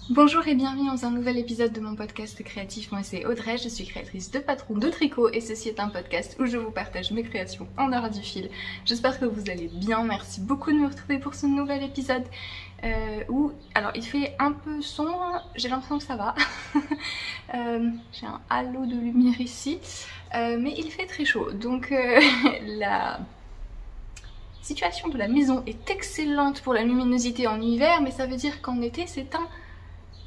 Bonjour et bienvenue dans un nouvel épisode de mon podcast créatif. Moi c'est Audrey, je suis créatrice de patrons de tricot et ceci est un podcast où je vous partage mes créations en art du fil. J'espère que vous allez bien, merci beaucoup de me retrouver pour ce nouvel épisode alors il fait un peu sombre, j'ai l'impression que ça va. J'ai un halo de lumière ici, mais il fait très chaud donc la situation de la maison est excellente pour la luminosité en hiver, mais ça veut dire qu'en été c'est un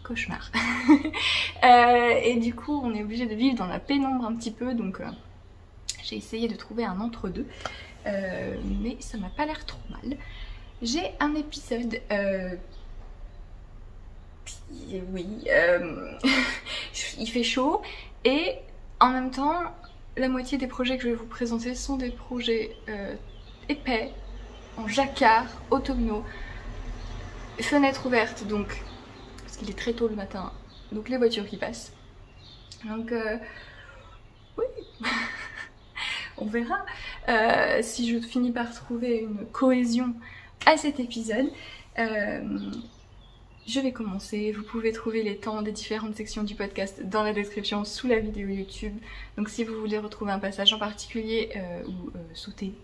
cauchemar. Et du coup on est obligé de vivre dans la pénombre un petit peu, donc j'ai essayé de trouver un entre-deux, mais ça m'a pas l'air trop mal. J'ai un épisode il fait chaud et en même temps la moitié des projets que je vais vous présenter sont des projets épais, en jacquard, automnaux, fenêtre ouverte donc parce qu'il est très tôt le matin, donc les voitures qui passent. Donc oui, on verra si je finis par trouver une cohésion à cet épisode. Je vais commencer, vous pouvez trouver les temps des différentes sections du podcast dans la description sous la vidéo YouTube. Donc si vous voulez retrouver un passage en particulier ou sauter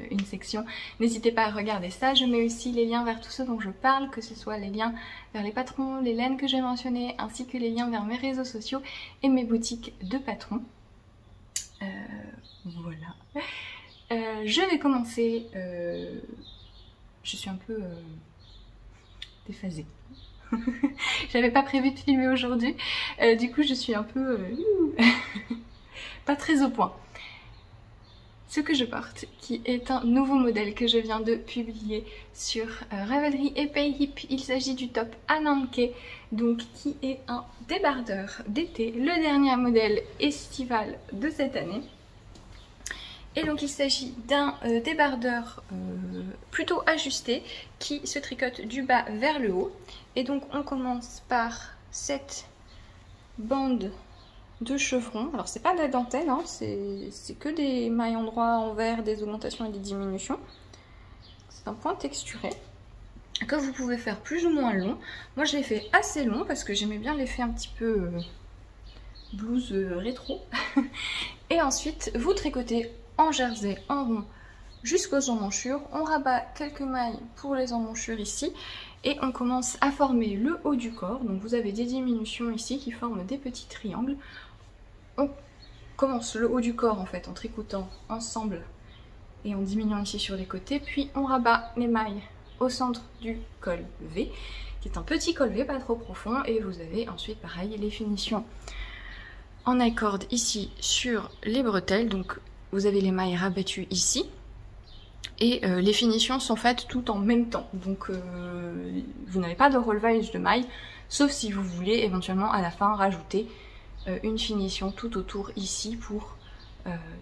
une section, n'hésitez pas à regarder ça. Je mets aussi les liens vers tout ce dont je parle, que ce soit les liens vers les patrons, les laines que j'ai mentionnées, ainsi que les liens vers mes réseaux sociaux et mes boutiques de patrons. Voilà. Je vais commencer. Je suis un peu déphasée. J'avais pas prévu de filmer aujourd'hui, du coup je suis un peu pas très au point. Ce que je porte, qui est un nouveau modèle que je viens de publier sur Ravelry et Payhip, il s'agit du top Ananke, donc qui est un débardeur d'été, le dernier modèle estival de cette année. Et donc il s'agit d'un débardeur plutôt ajusté qui se tricote du bas vers le haut. Et donc on commence par cette bande de chevron. Alors c'est pas de la dentelle, hein, c'est que des mailles endroits envers, des augmentations et des diminutions. C'est un point texturé que vous pouvez faire plus ou moins long. Moi je l'ai fait assez long parce que j'aimais bien l'effet un petit peu blouse rétro. Et ensuite vous tricotez en jersey, en rond, jusqu'aux emmanchures. On rabat quelques mailles pour les emmanchures ici et on commence à former le haut du corps. Donc vous avez des diminutions ici qui forment des petits triangles. On commence le haut du corps en fait en tricotant ensemble et en diminuant ici sur les côtés, puis on rabat les mailles au centre du col V, qui est un petit col V pas trop profond, et vous avez ensuite pareil les finitions en accord ici sur les bretelles. Donc vous avez les mailles rabattues ici et les finitions sont faites tout en même temps, donc vous n'avez pas de relevage de mailles, sauf si vous voulez éventuellement à la fin rajouter une finition tout autour ici pour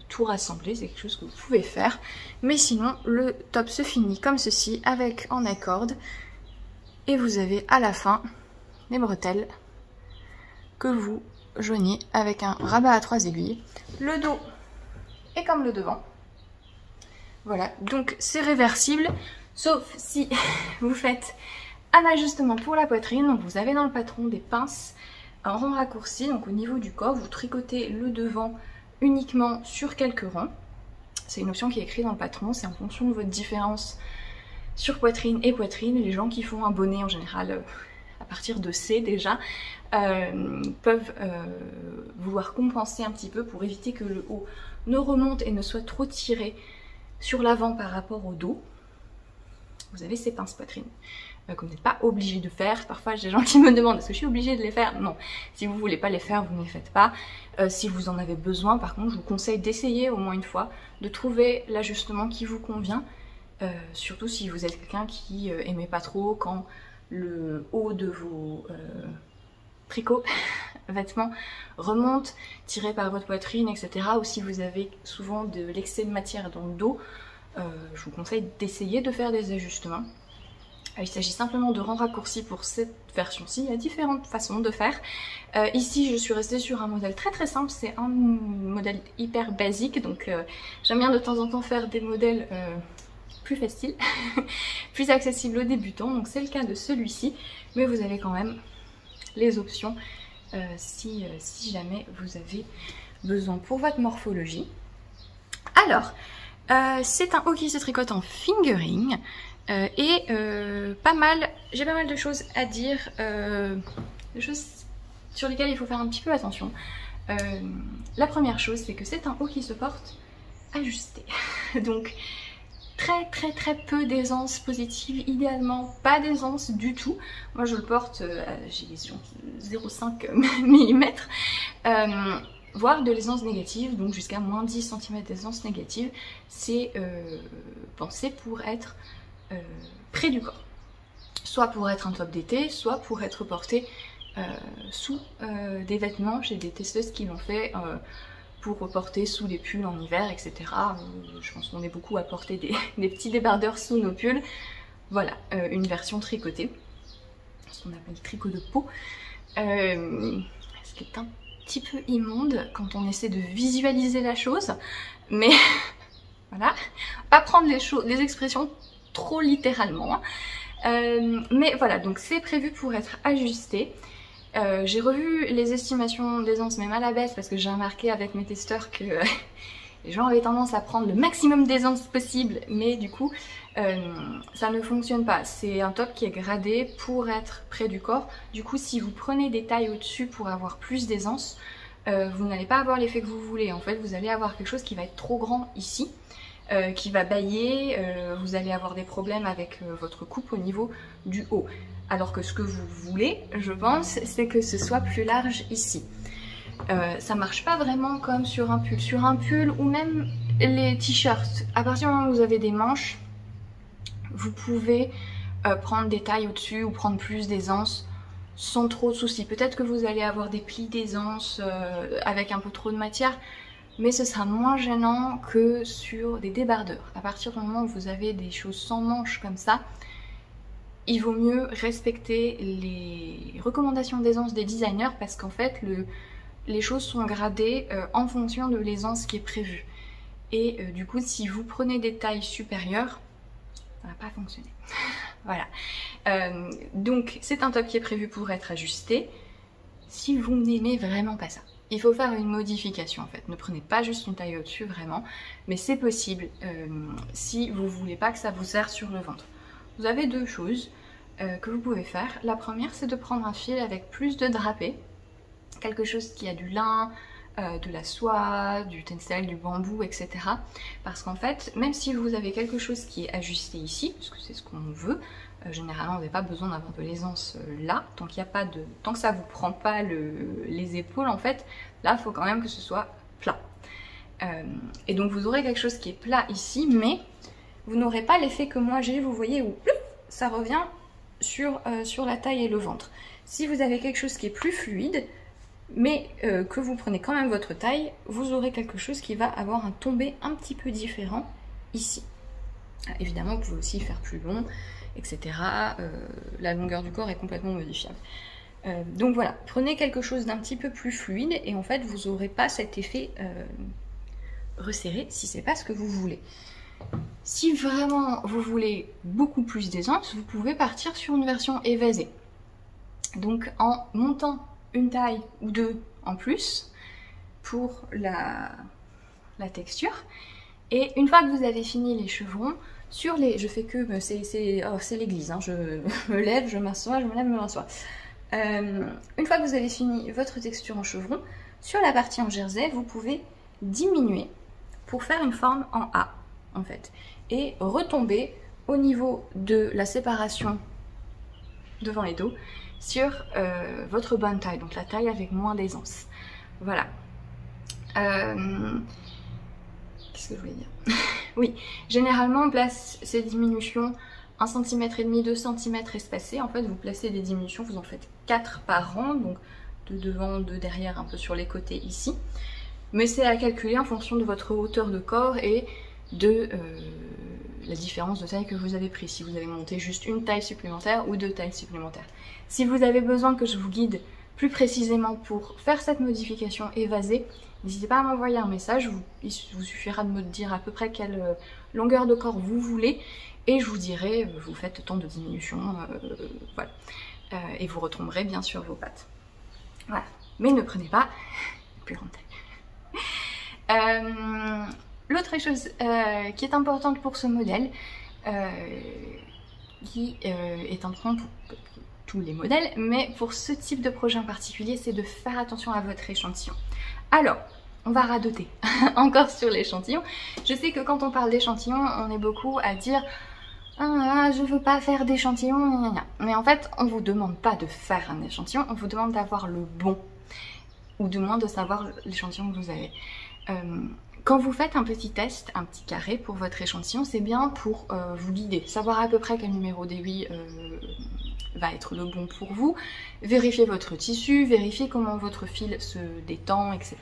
tout rassembler. C'est quelque chose que vous pouvez faire, mais sinon le top se finit comme ceci avec en accord et vous avez à la fin les bretelles que vous joignez avec un rabat à 3 aiguilles. Le dos et comme le devant. Voilà, donc c'est réversible, sauf si vous faites un ajustement pour la poitrine. Donc vous avez dans le patron des pinces en rond raccourci, donc au niveau du corps, vous tricotez le devant uniquement sur quelques rangs. C'est une option qui est écrite dans le patron, c'est en fonction de votre différence sur poitrine et poitrine. Les gens qui font un bonnet en général à partir de C déjà, peuvent vouloir compenser un petit peu pour éviter que le haut ne remonte et ne soit trop tiré sur l'avant par rapport au dos. Vous avez ces pinces poitrine que vous n'êtes pas obligé de faire. Parfois j'ai des gens qui me demandent est-ce que je suis obligée de les faire? Non, si vous voulez pas les faire, vous ne les faites pas. Si vous en avez besoin, par contre, je vous conseille d'essayer au moins une fois, de trouver l'ajustement qui vous convient, surtout si vous êtes quelqu'un qui aimait pas trop quand le haut de vos tricots, vêtements remonte, tiré par votre poitrine, etc. Ou si vous avez souvent de l'excès de matière dans le dos, je vous conseille d'essayer de faire des ajustements. Il s'agit simplement de rangs raccourcis pour cette version-ci. Il y a différentes façons de faire. Ici, je suis restée sur un modèle très très simple. C'est un modèle hyper basique. Donc, j'aime bien de temps en temps faire des modèles plus faciles, plus accessibles aux débutants. Donc, c'est le cas de celui-ci. Mais vous avez quand même les options si jamais vous avez besoin pour votre morphologie. Alors, c'est un haut qui se tricote en fingering et j'ai pas mal de choses à dire, des choses sur lesquelles il faut faire un petit peu attention. La première chose, c'est que c'est un haut qui se porte ajusté. Donc très peu d'aisance positive, idéalement pas d'aisance du tout. Moi je le porte, j'ai les 0,5 mm, voire de l'aisance négative, donc jusqu'à moins 10 cm d'aisance négative. C'est pensé pour être près du corps, soit pour être un top d'été, soit pour être porté sous des vêtements. J'ai des testeuses qui l'ont fait pour porter sous des pulls en hiver, etc. Je pense qu'on est beaucoup à porter des petits débardeurs sous nos pulls. Voilà, une version tricotée, ce qu'on appelle tricot de peau, ce qui est un petit peu immonde quand on essaie de visualiser la chose, mais voilà, pas prendre les expressions trop littéralement. Mais voilà, donc c'est prévu pour être ajusté. J'ai revu les estimations d'aisance même à la baisse parce que j'ai remarqué avec mes testeurs que les gens avaient tendance à prendre le maximum d'aisance possible, mais du coup ça ne fonctionne pas. C'est un top qui est gradé pour être près du corps. Du coup, si vous prenez des tailles au-dessus pour avoir plus d'aisance, vous n'allez pas avoir l'effet que vous voulez. En fait, vous allez avoir quelque chose qui va être trop grand ici, qui va bailler, vous allez avoir des problèmes avec votre coupe au niveau du haut. Alors que ce que vous voulez, je pense, c'est que ce soit plus large ici. Ça marche pas vraiment comme sur un pull. Sur un pull ou même les t-shirts, à partir du moment où vous avez des manches, vous pouvez prendre des tailles au-dessus ou prendre plus d'aisance sans trop de soucis. Peut-être que vous allez avoir des plis d'aisance avec un peu trop de matière, mais ce sera moins gênant que sur des débardeurs. À partir du moment où vous avez des choses sans manches comme ça, il vaut mieux respecter les recommandations d'aisance des designers parce qu'en fait les choses sont gradées en fonction de l'aisance qui est prévue. Et du coup, si vous prenez des tailles supérieures, ça va pas fonctionner. Voilà. Donc c'est un top qui est prévu pour être ajusté. Si vous n'aimez vraiment pas ça, il faut faire une modification en fait. Ne prenez pas juste une taille au-dessus vraiment, mais c'est possible si vous voulez pas que ça vous serre sur le ventre. Vous avez deux choses que vous pouvez faire. La première, c'est de prendre un fil avec plus de drapé, quelque chose qui a du lin, de la soie, du tencel, du bambou, etc. Parce qu'en fait, même si vous avez quelque chose qui est ajusté ici, parce que c'est ce qu'on veut, généralement on n'a pas besoin d'avoir de l'aisance là, tant qu'il n'y a pas de, tant que ça vous prend pas les épaules en fait, là il faut quand même que ce soit plat. Et donc vous aurez quelque chose qui est plat ici, mais vous n'aurez pas l'effet que moi j'ai, vous voyez, où ça revient sur la taille et le ventre. Si vous avez quelque chose qui est plus fluide, mais que vous prenez quand même votre taille, vous aurez quelque chose qui va avoir un tombé un petit peu différent ici. Évidemment, vous pouvez aussi faire plus long, etc. La longueur du corps est complètement modifiable. Donc voilà, prenez quelque chose d'un petit peu plus fluide et en fait, vous n'aurez pas cet effet resserré si c'est pas ce que vous voulez. Si vraiment vous voulez beaucoup plus d'aisance, vous pouvez partir sur une version évasée. Donc en montant une taille ou deux en plus pour la texture. Et une fois que vous avez fini les chevrons, sur les... Je fais que... c'est l'église, hein, je me lève, je m'assois, je me lève, je m'assois. Une fois que vous avez fini votre texture en chevron, sur la partie en jersey, vous pouvez diminuer pour faire une forme en A, en fait. Et retomber au niveau de la séparation devant les dos sur votre bonne taille, donc la taille avec moins d'aisance. Voilà. Qu'est-ce que je voulais dire? Oui, généralement on place ces diminutions 1,5 cm, 2 cm espacés. En fait, vous placez des diminutions, vous en faites 4 par rang, donc 2 devant, 2 derrière, un peu sur les côtés ici. Mais c'est à calculer en fonction de votre hauteur de corps et de la différence de taille que vous avez pris. Si vous avez monté juste une taille supplémentaire ou 2 tailles supplémentaires. Si vous avez besoin que je vous guide plus précisément pour faire cette modification évasée, n'hésitez pas à m'envoyer un message. Il vous suffira de me dire à peu près quelle longueur de corps vous voulez et je vous dirai, vous faites tant de diminution, voilà. et vous retomberez bien sur vos pattes. Voilà, mais ne prenez pas plus grande taille. L'autre chose qui est importante pour ce modèle, qui est important pour tous les modèles, mais pour ce type de projet en particulier, c'est de faire attention à votre échantillon. Alors, on va radoter encore sur l'échantillon. Je sais que quand on parle d'échantillon, on est beaucoup à dire « Ah, je veux pas faire d'échantillon, ». Mais en fait, on vous demande pas de faire un échantillon, on vous demande d'avoir le bon, ou du moins de savoir l'échantillon que vous avez. Quand vous faites un petit test, un petit carré pour votre échantillon, c'est bien pour vous guider, savoir à peu près quel numéro d'aiguille va être le bon pour vous, vérifier votre tissu, vérifier comment votre fil se détend, etc.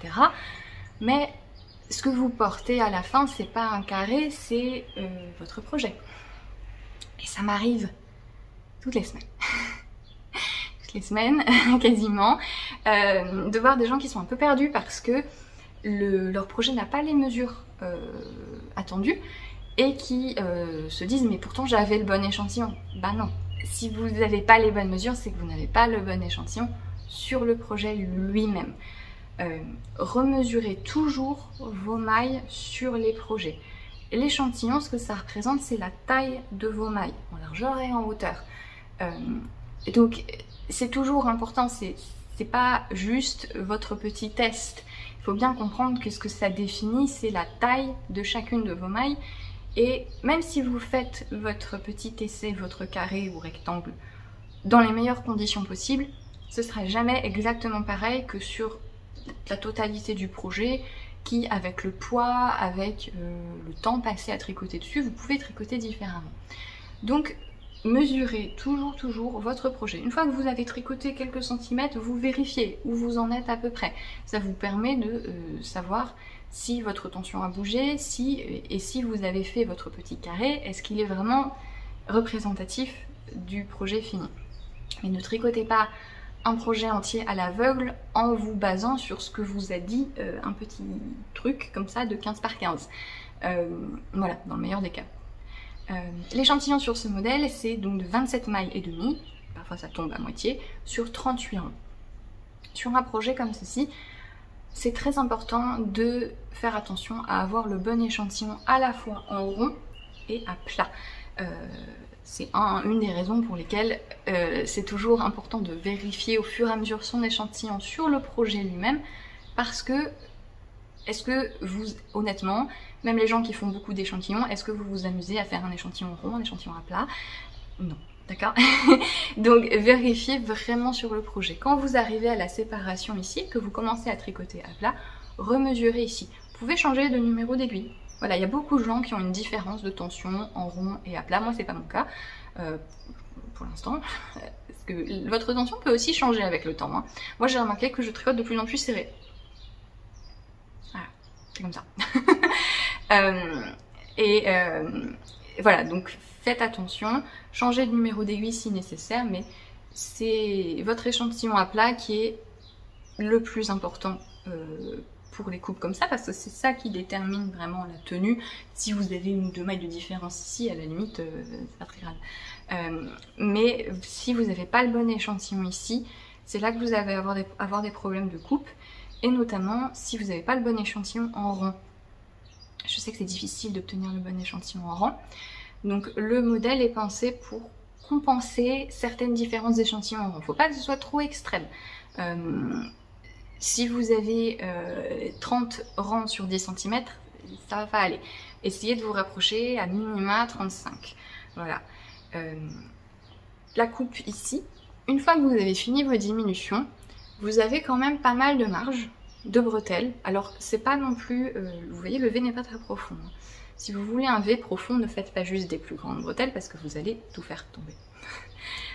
Mais ce que vous portez à la fin, c'est pas un carré, c'est votre projet. Et ça m'arrive toutes les semaines. Toutes les semaines, quasiment, de voir des gens qui sont un peu perdus parce que leur projet n'a pas les mesures attendues et qui se disent mais pourtant j'avais le bon échantillon. Bah non, si vous n'avez pas les bonnes mesures, c'est que vous n'avez pas le bon échantillon sur le projet lui-même. Remesurez toujours vos mailles sur les projets. L'échantillon, ce que ça représente, c'est la taille de vos mailles, en largeur et en hauteur. Donc c'est toujours important, c'est pas juste votre petit test. Il faut bien comprendre que ce que ça définit, c'est la taille de chacune de vos mailles. Et même si vous faites votre petit essai, votre carré ou rectangle, dans les meilleures conditions possibles, ce sera jamais exactement pareil que sur la totalité du projet, qui avec le poids, avec le temps passé à tricoter dessus, vous pouvez tricoter différemment. Donc mesurez toujours votre projet. Une fois que vous avez tricoté quelques centimètres, vous vérifiez où vous en êtes à peu près. Ça vous permet de savoir si votre tension a bougé, et si vous avez fait votre petit carré, est-ce qu'il est vraiment représentatif du projet fini. Mais ne tricotez pas un projet entier à l'aveugle en vous basant sur ce que vous a dit un petit truc comme ça de 15 par 15. Voilà, dans le meilleur des cas. L'échantillon sur ce modèle, c'est donc de 27 mailles et demie, parfois ça tombe à moitié, sur 38 ronds. Sur un projet comme ceci, c'est très important de faire attention à avoir le bon échantillon à la fois en rond et à plat. C'est une des raisons pour lesquelles c'est toujours important de vérifier au fur et à mesure son échantillon sur le projet lui-même, parce que est-ce que vous, honnêtement, même les gens qui font beaucoup d'échantillons, est-ce que vous vous amusez à faire un échantillon rond, un échantillon à plat? Non, d'accord. Donc vérifiez vraiment sur le projet. Quand vous arrivez à la séparation ici, que vous commencez à tricoter à plat, remesurez ici. Vous pouvez changer de numéro d'aiguille. Voilà, il y a beaucoup de gens qui ont une différence de tension en rond et à plat. Moi, c'est pas mon cas pour l'instant. Parce que votre tension peut aussi changer avec le temps. Hein. Moi, j'ai remarqué que je tricote de plus en plus serré. Voilà, c'est comme ça. Voilà, donc faites attention, changez de numéro d'aiguille si nécessaire, mais c'est votre échantillon à plat qui est le plus important pour les coupes comme ça, parce que c'est ça qui détermine vraiment la tenue. Si vous avez une ou deux mailles de différence ici, à la limite, c'est pas très grave. Mais si vous n'avez pas le bon échantillon ici, c'est là que vous allez avoir des problèmes de coupe, et notamment si vous n'avez pas le bon échantillon en rond. Je sais que c'est difficile d'obtenir le bon échantillon en rond, donc le modèle est pensé pour compenser certaines différences d'échantillons en rond. Il ne faut pas que ce soit trop extrême. Si vous avez 30 rangs sur 10 cm, ça va pas aller. Essayez de vous rapprocher à minima 35. Voilà. La coupe ici, une fois que vous avez fini vos diminutions, vous avez quand même pas mal de marge de bretelles. Alors c'est pas non plus, vous voyez, le V n'est pas très profond. Si vous voulez un V profond, ne faites pas juste des plus grandes bretelles parce que vous allez tout faire tomber.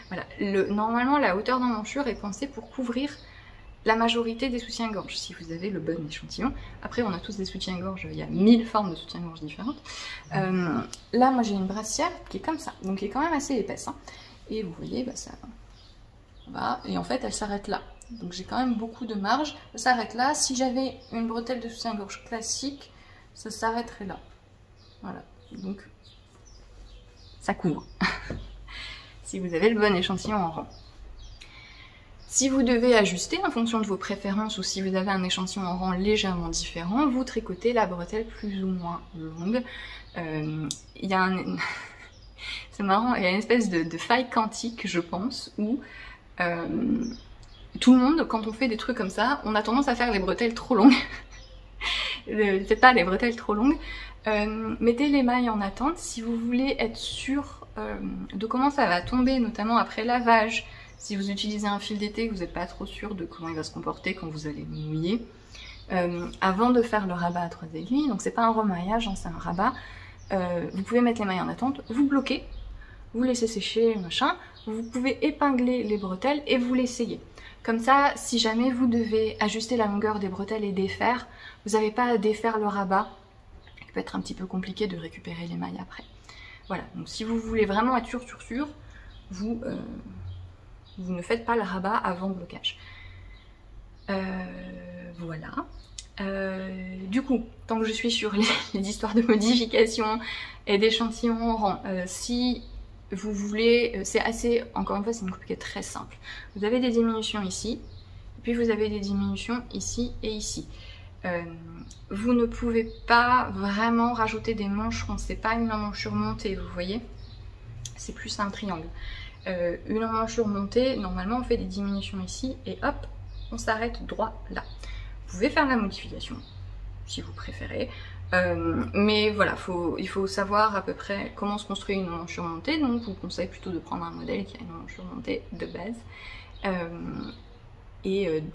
Voilà. Normalement, la hauteur d'emmanchure est pensée pour couvrir la majorité des soutiens-gorge, si vous avez le bon échantillon. Après, on a tous des soutiens-gorge, il y a 1000 formes de soutiens-gorge différentes. Là, moi, j'ai une brassière qui est comme ça, donc qui est quand même assez épaisse. Hein. Et vous voyez, bah, ça va, et en fait, elle s'arrête là. Donc j'ai quand même beaucoup de marge. Ça s'arrête là. Si j'avais une bretelle de soutien-gorge classique, ça s'arrêterait là. Voilà, donc ça couvre. Si vous avez le bon échantillon en rond. Si vous devez ajuster en fonction de vos préférences ou si vous avez un échantillon en rang légèrement différent, vous tricotez la bretelle plus ou moins longue. Il y a c'est marrant, il y a une espèce de faille quantique, je pense, où tout le monde, quand on fait des trucs comme ça, on a tendance à faire les bretelles trop longues. Faites pas les bretelles trop longues. Mettez les mailles en attente si vous voulez être sûr de comment ça va tomber, notamment après lavage. Si vous utilisez un fil d'été, vous n'êtes pas trop sûr de comment il va se comporter quand vous allez le mouiller. Avant de faire le rabat à 3 aiguilles, donc c'est pas un remaillage, hein, c'est un rabat, vous pouvez mettre les mailles en attente, vous bloquez, vous laissez sécher, machin, vous pouvez épingler les bretelles et vous l'essayez. Comme ça, si jamais vous devez ajuster la longueur des bretelles et défaire, vous n'avez pas à défaire le rabat. Il peut être un petit peu compliqué de récupérer les mailles après. Voilà, donc si vous voulez vraiment être sûr, vous ne faites pas le rabat avant blocage. Voilà. Du coup, tant que je suis sur les histoires de modification et d'échantillons en rang, si vous voulez, c'est assez, encore une fois, c'est une coupe qui est très simple. Vous avez des diminutions ici, puis vous avez des diminutions ici et ici. Vous ne pouvez pas vraiment rajouter des mancherons, c'est pas une emmanchure montée, vous voyez, c'est plus un triangle. Une emmanchure montée, normalement on fait des diminutions ici et hop, on s'arrête droit là. Vous pouvez faire la modification si vous préférez, mais voilà, il faut savoir à peu près comment se construit une emmanchure montée, donc je vous conseille plutôt de prendre un modèle qui a une emmanchure montée de base.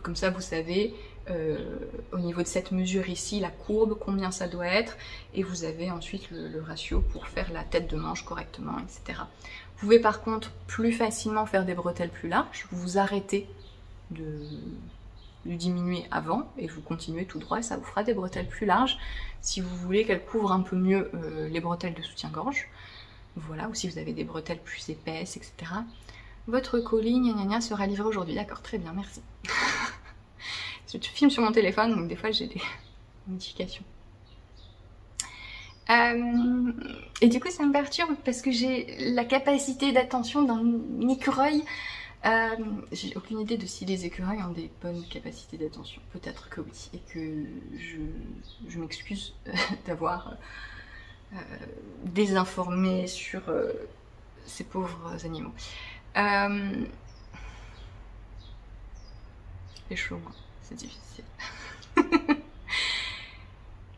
Comme ça vous savez au niveau de cette mesure ici, la courbe, combien ça doit être, et vous avez ensuite le ratio pour faire la tête de manche correctement, etc. Vous pouvez par contre plus facilement faire des bretelles plus larges, vous vous arrêtez de diminuer avant et vous continuez tout droit et ça vous fera des bretelles plus larges si vous voulez qu'elles couvrent un peu mieux les bretelles de soutien-gorge. Voilà, ou si vous avez des bretelles plus épaisses, etc. Votre colis gna sera livré aujourd'hui. D'accord, très bien, merci. Je filme sur mon téléphone, donc des fois j'ai des notifications. Et du coup ça me perturbe parce que j'ai la capacité d'attention d'un écureuil. J'ai aucune idée de si les écureuils ont des bonnes capacités d'attention. Peut-être que oui, et que je m'excuse d'avoir désinformé sur ces pauvres animaux. Les chaud, moi, c'est difficile.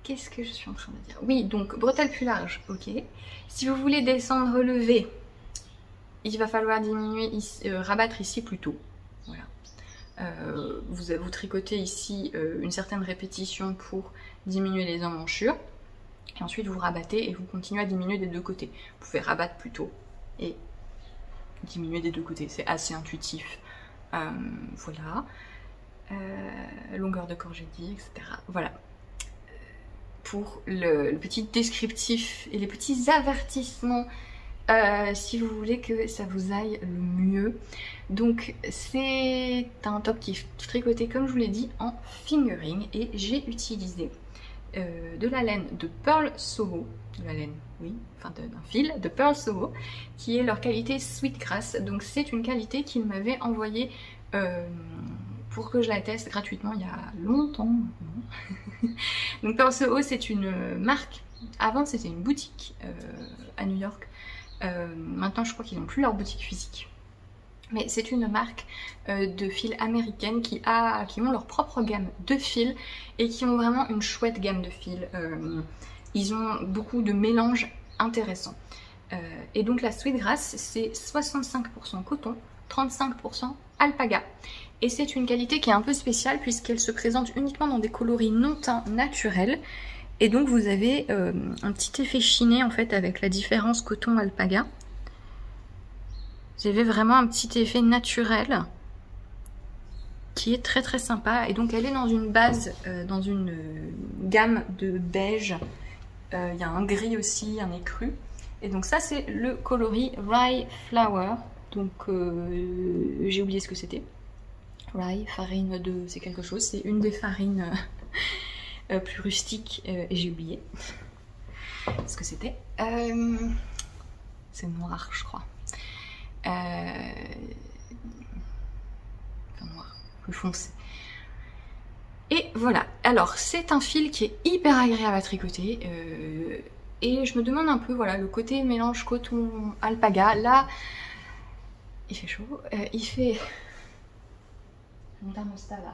Qu'est-ce que je suis en train de dire? Oui, donc bretelles plus larges, ok. Si vous voulez descendre relevé, il va falloir diminuer ici, rabattre ici plus tôt. Voilà. Vous tricotez ici une certaine répétition pour diminuer les emmanchures. Et ensuite vous rabattez et vous continuez à diminuer des deux côtés. Vous pouvez rabattre plus tôt et diminuer des deux côtés. C'est assez intuitif. Voilà. Longueur de corps, j'ai dit, etc. Voilà. Pour le petit descriptif et les petits avertissements si vous voulez que ça vous aille le mieux. Donc c'est un top qui est tricoté comme je vous l'ai dit en fingering et j'ai utilisé de la laine de Pearl Soho, de la laine, oui, enfin d'un fil de Pearl Soho qui est leur qualité Sweetgrass. Donc c'est une qualité qu'ils m'avaient envoyée pour que je la teste gratuitement il y a longtemps maintenant. Donc Pearl Soho c'est une marque, avant c'était une boutique à New York. Maintenant je crois qu'ils n'ont plus leur boutique physique, mais c'est une marque de fils américaine qui ont leur propre gamme de fils et qui ont vraiment une chouette gamme de fils. Ils ont beaucoup de mélanges intéressants et donc la Sweetgrass c'est 65% coton, 35% alpaga et c'est une qualité qui est un peu spéciale puisqu'elle se présente uniquement dans des coloris non teints naturels. Et donc vous avez un petit effet chiné en fait avec la différence coton-alpaga. Vous avez vraiment un petit effet naturel qui est très très sympa. Et donc elle est dans une base, dans une gamme de beige. Il y a un gris aussi, un écru. Et donc ça c'est le coloris Rye Flower. Donc j'ai oublié ce que c'était. Rye, farine de... c'est quelque chose, c'est une des farines... plus rustique et j'ai oublié ce que c'était. C'est noir je crois. Enfin, non, plus foncé. Et voilà, alors c'est un fil qui est hyper agréable à tricoter et je me demande un peu, voilà, le côté mélange coton alpaga, là il fait chaud, il fait, mon thermostat là,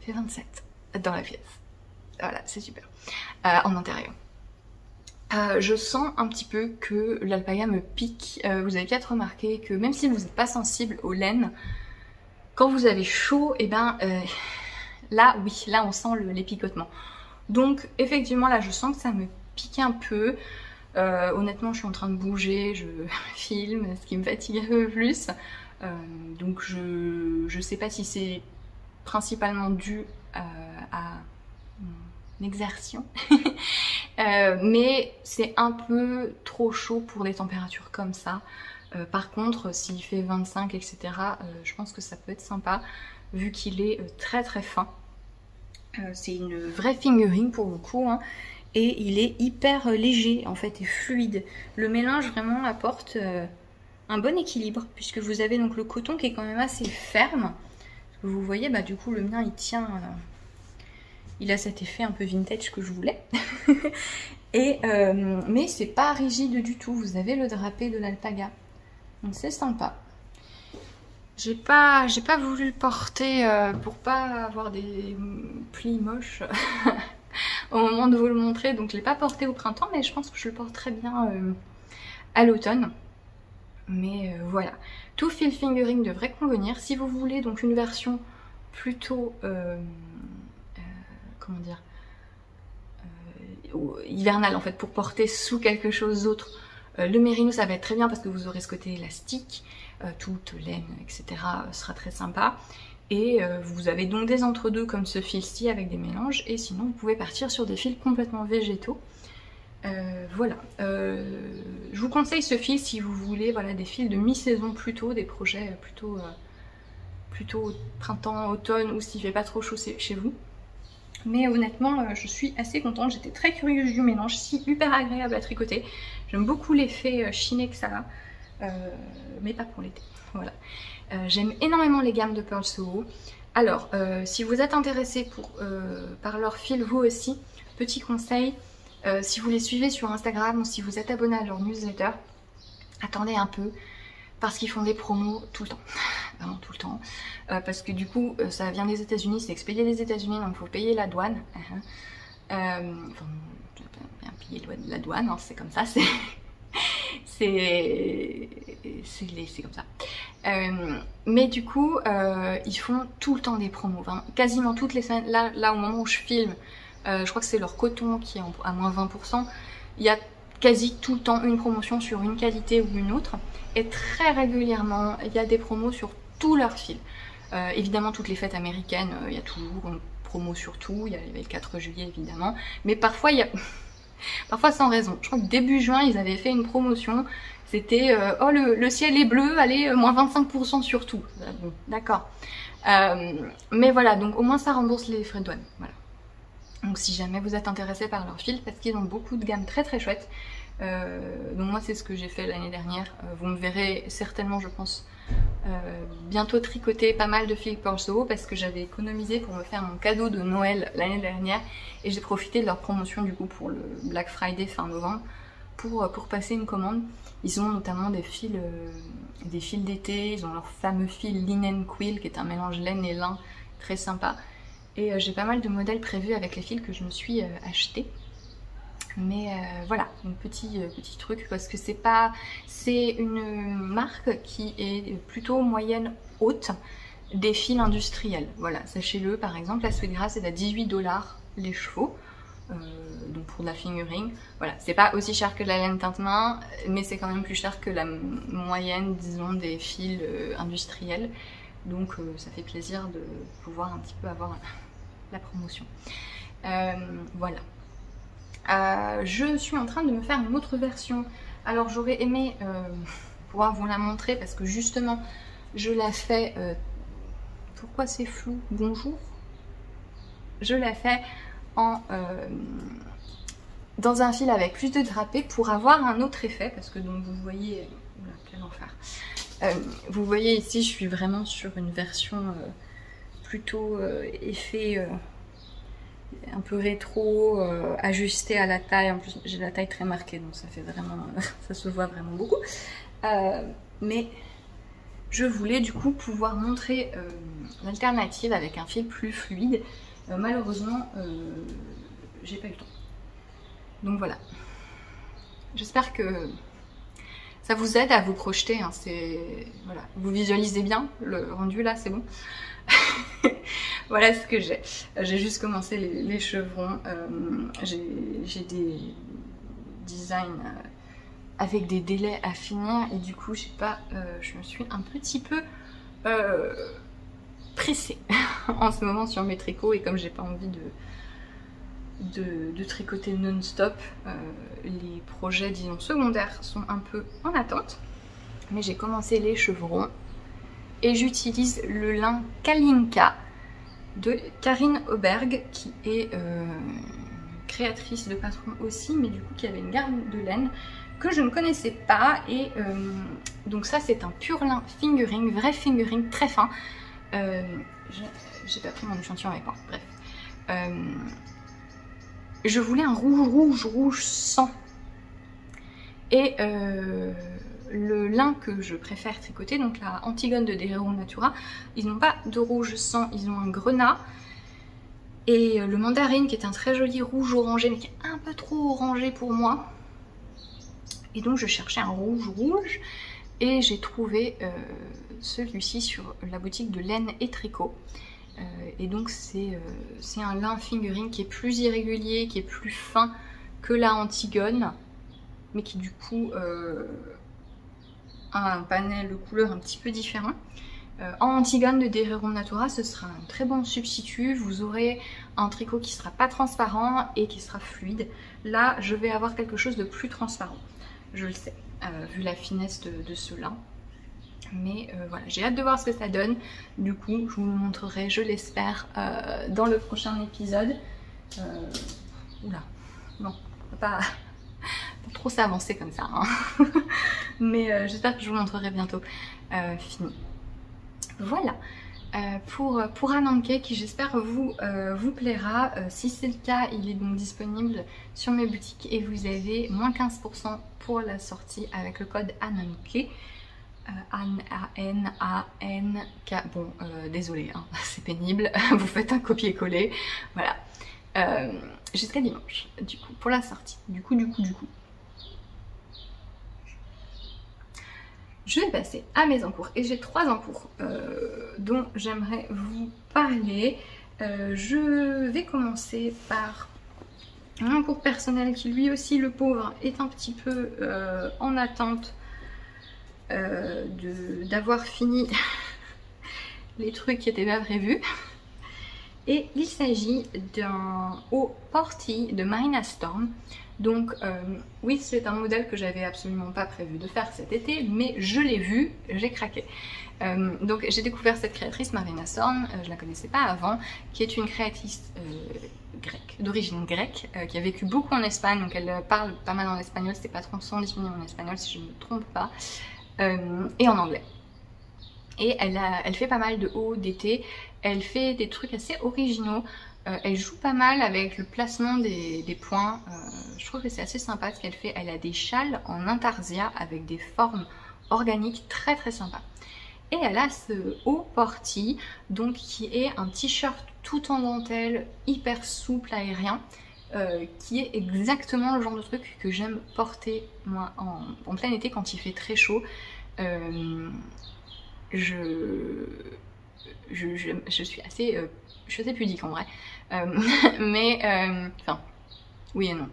il fait 27 dans la pièce, voilà c'est super, en intérieur. Je sens un petit peu que l'alpaga me pique, vous avez peut-être remarqué que même si vous n'êtes pas sensible aux laines, quand vous avez chaud, et ben là, oui, là on sent les picotements. Donc effectivement là je sens que ça me pique un peu. Honnêtement je suis en train de bouger, je filme, ce qui me fatigue un peu plus. Donc je sais pas si c'est principalement dû à mon exertion. Mais c'est un peu trop chaud pour des températures comme ça. Par contre s'il fait 25 etc. Je pense que ça peut être sympa vu qu'il est très très fin. C'est une vraie fingering pour le coup hein, et il est hyper léger en fait et fluide. Le mélange vraiment apporte un bon équilibre puisque vous avez donc le coton qui est quand même assez ferme. Vous voyez bah du coup le mien il tient, il a cet effet un peu vintage que je voulais. Et mais c'est pas rigide du tout, vous avez le drapé de l'alpaga. Donc c'est sympa. J'ai pas voulu le porter pour pas avoir des plis moches au moment de vous le montrer, donc je l'ai pas porté au printemps, mais je pense que je le porterai bien à l'automne. Mais voilà, tout fil fingering devrait convenir. Si vous voulez donc une version plutôt comment dire hivernale en fait, pour porter sous quelque chose d'autre, le mérino ça va être très bien parce que vous aurez ce côté élastique, toute laine etc. Sera très sympa. Et vous avez donc des entre-deux comme ce fil-ci avec des mélanges, et sinon vous pouvez partir sur des fils complètement végétaux. Voilà, je vous conseille ce fil si vous voulez voilà, des fils de mi-saison plutôt, des projets plutôt printemps, automne ou s'il fait pas trop chaud chez vous. Mais honnêtement je suis assez contente, j'étais très curieuse du mélange, si hyper agréable à tricoter. J'aime beaucoup l'effet chiné que ça a, mais pas pour l'été, voilà. J'aime énormément les gammes de Purl Soho. Alors si vous êtes intéressé par leur fil vous aussi, petit conseil, si vous les suivez sur Instagram ou si vous êtes abonné à leur newsletter, attendez un peu parce qu'ils font des promos tout le temps, vraiment tout le temps, parce que du coup ça vient des États-Unis, c'est expédié des États-Unis donc il faut payer la douane. Enfin, bien payer la douane, hein, c'est comme ça, c'est comme ça. Mais du coup ils font tout le temps des promos, enfin, quasiment toutes les semaines. Là au moment où je filme, je crois que c'est leur coton qui est à moins 20%. Il y a quasi tout le temps une promotion sur une qualité ou une autre. Et très régulièrement, il y a des promos sur tous leurs fils. Évidemment, toutes les fêtes américaines, il y a toujours une promo sur tout. Il y avait le 4 juillet évidemment. Mais parfois, il y a... parfois sans raison. Je crois que début juin, ils avaient fait une promotion. C'était oh le ciel est bleu, allez, moins 25% sur tout. Bon, d'accord. Mais voilà, donc au moins ça rembourse les frais de douane. Voilà. Donc si jamais vous êtes intéressé par leur fil, parce qu'ils ont beaucoup de gammes très très chouettes. Donc moi c'est ce que j'ai fait l'année dernière. Vous me verrez certainement, je pense, bientôt tricoter pas mal de fils Purl Soho parce que j'avais économisé pour me faire mon cadeau de Noël l'année dernière et j'ai profité de leur promotion du coup pour le Black Friday fin novembre pour passer une commande. Ils ont notamment des fils d'été, ils ont leur fameux fil Linen Quill qui est un mélange laine et lin très sympa. Et j'ai pas mal de modèles prévus avec les fils que je me suis achetés. Mais voilà, un petit truc parce que c'est une marque qui est plutôt moyenne haute des fils industriels. Voilà, sachez-le, par exemple, la Sweetgrass est à 18 $ les chevaux. Donc pour de la fingering, voilà, c'est pas aussi cher que la laine teinte-main, mais c'est quand même plus cher que la moyenne, disons, des fils industriels. Donc ça fait plaisir de pouvoir un petit peu avoir la promotion. Voilà. Je suis en train de me faire une autre version. Alors j'aurais aimé pouvoir vous la montrer parce que justement je la fais... pourquoi c'est flou? Bonjour. Je la fais dans un fil avec plus de drapé pour avoir un autre effet parce que donc vous voyez... Oula, quel enfer. Vous voyez ici je suis vraiment sur une version plutôt effet un peu rétro, ajusté à la taille. En plus j'ai la taille très marquée, donc ça fait vraiment, ça se voit vraiment beaucoup. Mais je voulais du coup pouvoir montrer l'alternative avec un fil plus fluide. Malheureusement, j'ai pas eu le temps. Donc voilà. J'espère que ça vous aide à vous projeter. Hein. Voilà. Vous visualisez bien le rendu là, c'est bon. Voilà ce que j'ai. J'ai juste commencé les chevrons. J'ai des designs avec des délais à finir et du coup je me suis un petit peu pressée en ce moment sur mes tricots, et comme j'ai pas envie de tricoter non-stop, les projets disons secondaires sont un peu en attente, mais j'ai commencé les chevrons et j'utilise le lin Kalinka de Karine Auberg, qui est créatrice de patron aussi, mais du coup qui avait une gamme de laine que je ne connaissais pas. Et donc ça c'est un pur lin fingering, vrai fingering très fin. J'ai pas pris mon échantillon avec moi, bref. Je voulais un rouge sang, et le lin que je préfère tricoter, donc la Antigone de Derero Natura, ils n'ont pas de rouge sang, ils ont un grenat, et le mandarine qui est un très joli rouge orangé mais qui est un peu trop orangé pour moi, et donc je cherchais un rouge et j'ai trouvé celui-ci sur la boutique de laine et tricot. Et donc c'est un lin fingering qui est plus irrégulier, qui est plus fin que la Antigone, mais qui du coup a un panel de couleurs un petit peu différent. En Antigone de Derero Natura, ce sera un très bon substitut. Vous aurez un tricot qui sera pas transparent et qui sera fluide. Là, je vais avoir quelque chose de plus transparent, je le sais, vu la finesse de ce lin. Mais voilà, j'ai hâte de voir ce que ça donne. Du coup, je vous le montrerai, je l'espère, dans le prochain épisode. Oula, non, pas trop s'avancer comme ça. Hein. Mais j'espère que je vous montrerai bientôt fini. Voilà, pour Ananke, qui j'espère vous plaira. Si c'est le cas, il est donc disponible sur mes boutiques et vous avez moins 15% pour la sortie avec le code Ananke. A-N-A-N-K. Bon, désolé, hein, c'est pénible, vous faites un copier-coller, voilà. Jusqu'à dimanche, du coup, pour la sortie. Du coup. Je vais passer à mes encours, et j'ai 3 encours dont j'aimerais vous parler. Je vais commencer par un encours personnel qui lui aussi, le pauvre, est un petit peu en attente d'avoir fini les trucs qui étaient pas prévus. Et il s'agit d'un haut porti de Marina Storm. Donc oui, c'est un modèle que j'avais absolument pas prévu de faire cet été, mais je l'ai vu, j'ai craqué. Donc j'ai découvert cette créatrice Marina Storm, je la connaissais pas avant, qui est une créatrice grecque, d'origine grecque, qui a vécu beaucoup en Espagne, donc elle parle pas mal en espagnol, c'est pas trop disponible en espagnol si je ne me trompe pas, et en anglais. Et elle fait pas mal de hauts d'été, elle fait des trucs assez originaux, elle joue pas mal avec le placement des points, je trouve que c'est assez sympa ce qu'elle fait. Elle a des châles en intarsia avec des formes organiques très très sympas. Et elle a ce haut porti, donc qui est un t-shirt tout en dentelle, hyper souple, aérien, qui est exactement le genre de truc que j'aime porter moi en plein été quand il fait très chaud. Je suis assez pudique en vrai, mais enfin oui et non.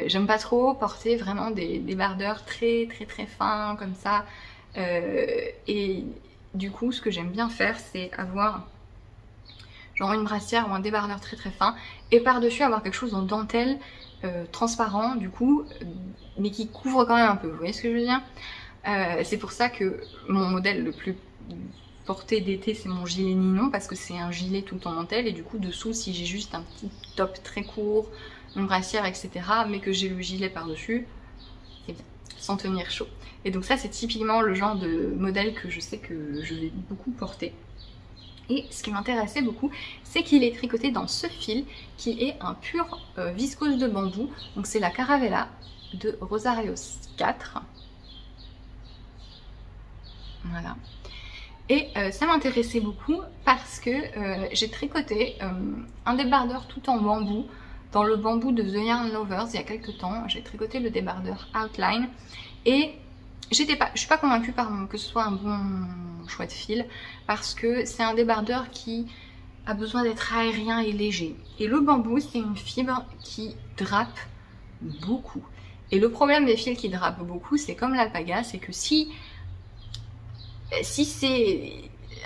J'aime pas trop porter vraiment des débardeurs très fins comme ça, et du coup ce que j'aime bien faire c'est avoir genre une brassière ou un débardeur très fin et par dessus avoir quelque chose en dentelle transparent du coup, mais qui couvre quand même un peu, vous voyez ce que je veux dire. C'est pour ça que mon modèle le plus porté d'été c'est mon gilet Ninon, parce que c'est un gilet tout en dentelle et du coup dessous si j'ai juste un petit top très court, une brassière etc, mais que j'ai le gilet par dessus, c'est bien, sans tenir chaud. Et donc ça c'est typiquement le genre de modèle que je sais que je vais beaucoup porter. Et ce qui m'intéressait beaucoup, c'est qu'il est tricoté dans ce fil qui est un pur viscose de bambou. Donc c'est la Caravella de Rosario 4. Voilà. Et ça m'intéressait beaucoup parce que j'ai tricoté un débardeur tout en bambou dans le bambou de The Yarn Lovers il y a quelques temps. J'ai tricoté le débardeur Outline et je suis pas convaincue que ce soit un bon choix de fil parce que c'est un débardeur qui a besoin d'être aérien et léger. Et le bambou, c'est une fibre qui drape beaucoup. Et le problème des fils qui drapent beaucoup, c'est comme l'alpaga, c'est que si c'est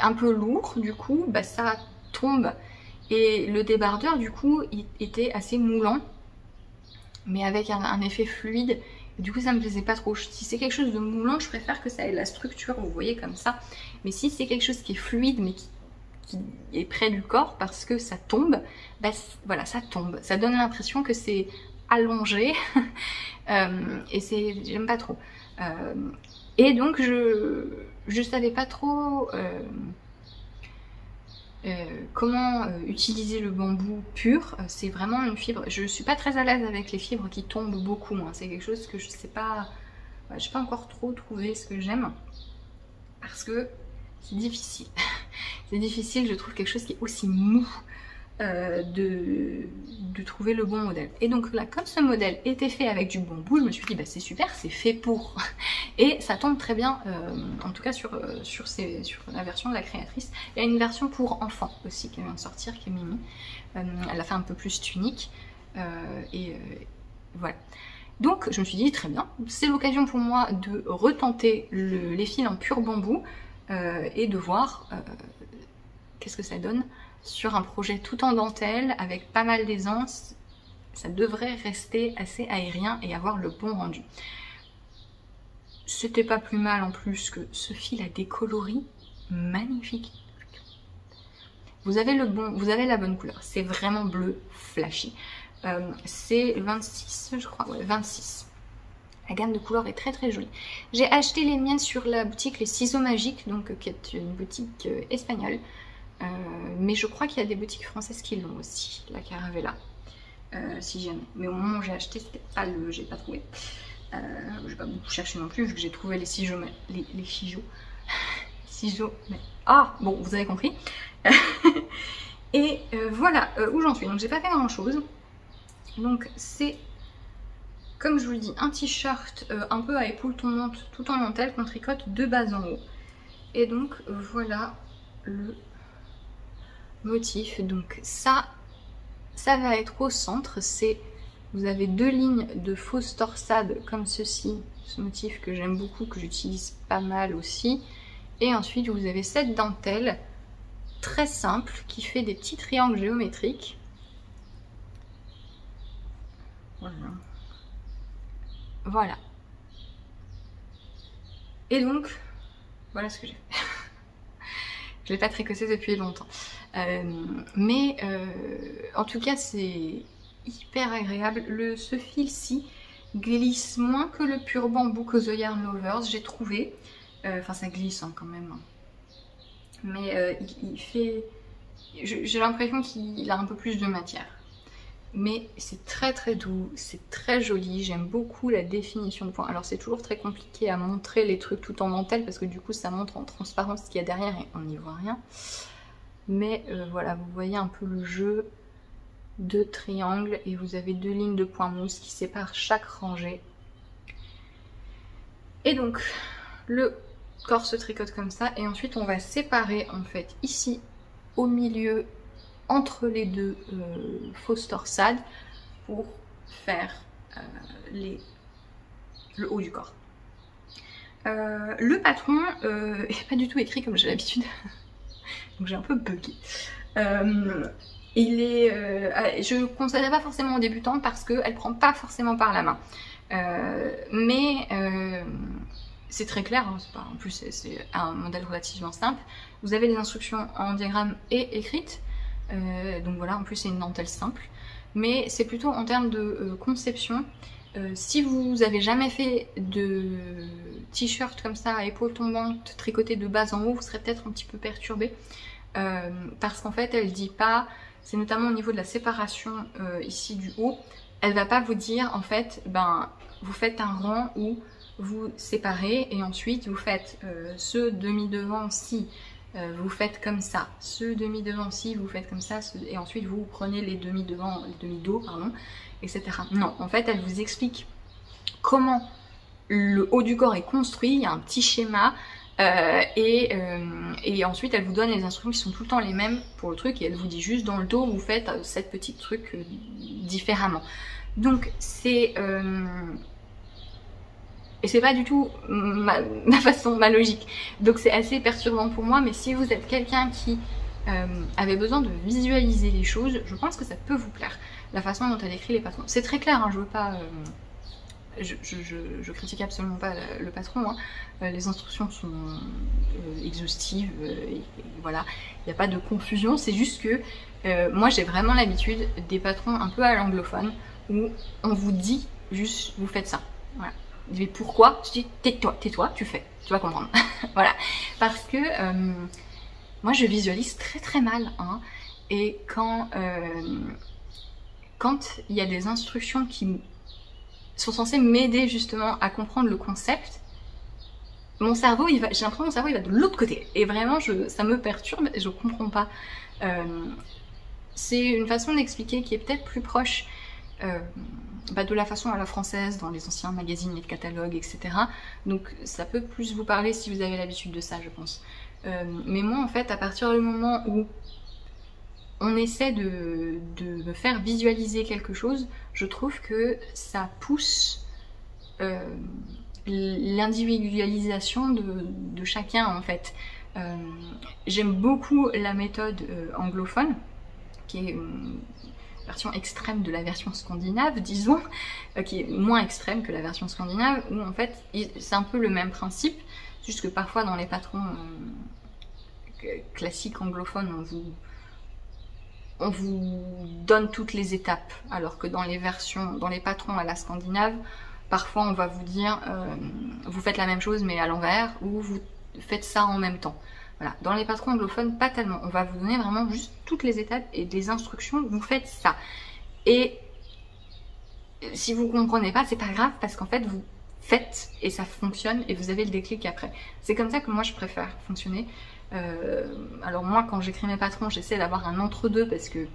un peu lourd, du coup, bah, ça tombe. Et le débardeur, du coup, il était assez moulant, mais avec un effet fluide. Et du coup, ça me plaisait pas trop. Si c'est quelque chose de moulant, je préfère que ça ait la structure, vous voyez, comme ça. Mais si c'est quelque chose qui est fluide, mais qui est près du corps, parce que ça tombe, bah, voilà, ça tombe. Ça donne l'impression que c'est allongé. Et j'aime pas trop. Et donc, je savais pas trop comment utiliser le bambou pur. C'est vraiment une fibre. Je suis pas très à l'aise avec les fibres qui tombent beaucoup. Hein. C'est quelque chose que je sais pas. J'ai pas encore trop trouvé ce que j'aime parce que c'est difficile. C'est difficile. Je trouve quelque chose qui est aussi mou. De trouver le bon modèle. Et donc là, comme ce modèle était fait avec du bambou, je me suis dit bah c'est super, c'est fait pour. Et ça tombe très bien, en tout cas sur la version de la créatrice. Il y a une version pour enfants aussi qui vient de sortir, qui est Mimi. Elle a fait un peu plus tunique. Voilà. Donc je me suis dit très bien, c'est l'occasion pour moi de retenter les fils en pur bambou et de voir qu'est-ce que ça donne sur un projet tout en dentelle avec pas mal d'aisance. Ça devrait rester assez aérien et avoir le bon rendu. C'était pas plus mal en plus que ce fil a des coloris magnifiques. Vous avez la bonne couleur, c'est vraiment bleu flashy. C'est 26 je crois, ouais 26. La gamme de couleurs est très très jolie. J'ai acheté les miennes sur la boutique Les Ciseaux Magiques, donc qui est une boutique espagnole. Mais je crois qu'il y a des boutiques françaises qui l'ont aussi, la Caravella, si jamais. Mais au moment où j'ai acheté, j'ai pas trouvé. J'ai pas beaucoup cherché non plus, vu que j'ai trouvé les ciseaux, ah, bon, vous avez compris. Et voilà où j'en suis. Donc j'ai pas fait grand chose. Donc c'est, comme je vous le dis, un t-shirt un peu à épaules tombantes, tout en dentelle, qu'on tricote de bas en haut. Et donc voilà le motif. Donc ça va être au centre. Vous avez deux lignes de fausses torsades comme ceci, ce motif que j'aime beaucoup, que j'utilise pas mal aussi. Et ensuite vous avez cette dentelle très simple qui fait des petits triangles géométriques. Voilà. Et donc voilà ce que j'ai fait. Je l'ai pas tricoté depuis longtemps. Mais en tout cas c'est hyper agréable. Ce fil-ci glisse moins que le pur bambou que The Yarn Lovers, j'ai trouvé. Enfin ça glisse hein, quand même. Mais il fait... J'ai l'impression qu'il a un peu plus de matière. Mais c'est très très doux, c'est très joli, j'aime beaucoup la définition de point. Alors c'est toujours très compliqué à montrer les trucs tout en dentelle parce que du coup ça montre en transparence ce qu'il y a derrière et on n'y voit rien. Mais voilà, vous voyez un peu le jeu de triangles et vous avez deux lignes de point mousse qui séparent chaque rangée. Et donc le corps se tricote comme ça et ensuite on va séparer en fait ici au milieu entre les deux fausses torsades pour faire le haut du corps. Le patron est pas du tout écrit comme j'ai l'habitude, donc j'ai un peu bugué. Je ne conseillerais pas forcément aux débutants parce qu'elle prend pas forcément par la main. Mais c'est très clair, hein, en plus c'est un modèle relativement simple. Vous avez les instructions en diagramme et écrites. Donc voilà, en plus c'est une dentelle simple, mais c'est plutôt en termes de conception. Si vous avez jamais fait de t-shirt comme ça à épaules tombantes tricoté de bas en haut, vous serez peut-être un petit peu perturbé parce qu'en fait elle dit pas, c'est notamment au niveau de la séparation ici du haut, elle va pas vous dire en fait, ben vous faites un rang où vous séparez et ensuite vous faites ce demi-devant-ci, vous faites comme ça, ce demi-devant-ci, vous faites comme ça, et ensuite vous prenez les demi-devant, les demi-dos, pardon, etc. Non, en fait elle vous explique comment le haut du corps est construit, il y a un petit schéma, et ensuite elle vous donne les instructions qui sont tout le temps les mêmes pour le truc, et elle vous dit juste dans le dos vous faites cette petite truc différemment. Donc c'est et c'est pas du tout ma façon, ma logique. Donc c'est assez perturbant pour moi, mais si vous êtes quelqu'un qui avait besoin de visualiser les choses, je pense que ça peut vous plaire. La façon dont elle écrit les patrons. C'est très clair, hein, je veux pas... je critique absolument pas le patron, hein. Les instructions sont exhaustives, et voilà, il n'y a pas de confusion, c'est juste que moi j'ai vraiment l'habitude des patrons un peu à l'anglophone, où on vous dit juste, vous faites ça, voilà. Mais pourquoi? Tu dis tais-toi, tu fais, tu vas comprendre. Voilà, parce que moi je visualise très mal, hein, et quand il y a des instructions qui sont censées m'aider justement à comprendre le concept, mon cerveau, j'ai l'impression que mon cerveau il va de l'autre côté, et vraiment ça me perturbe, et je comprends pas. C'est une façon d'expliquer qui est peut-être plus proche de la façon à la française dans les anciens magazines et catalogues, etc. Donc ça peut plus vous parler si vous avez l'habitude de ça, je pense. Mais moi en fait, à partir du moment où on essaie de me faire visualiser quelque chose, je trouve que ça pousse l'individualisation de chacun en fait. J'aime beaucoup la méthode anglophone, qui est une version extrême de la version scandinave, disons, qui est moins extrême que la version scandinave, où en fait c'est un peu le même principe, juste que parfois dans les patrons classiques anglophones, on vous donne toutes les étapes, alors que dans les patrons à la scandinave, parfois on va vous dire vous faites la même chose mais à l'envers, ou vous faites ça en même temps. Voilà. Dans les patrons anglophones, pas tellement. On va vous donner vraiment juste toutes les étapes et des instructions, vous faites ça. Et si vous comprenez pas, c'est pas grave, parce qu'en fait vous faites et ça fonctionne et vous avez le déclic après. C'est comme ça que moi je préfère fonctionner. Alors moi quand j'écris mes patrons, j'essaie d'avoir un entre-deux, parce que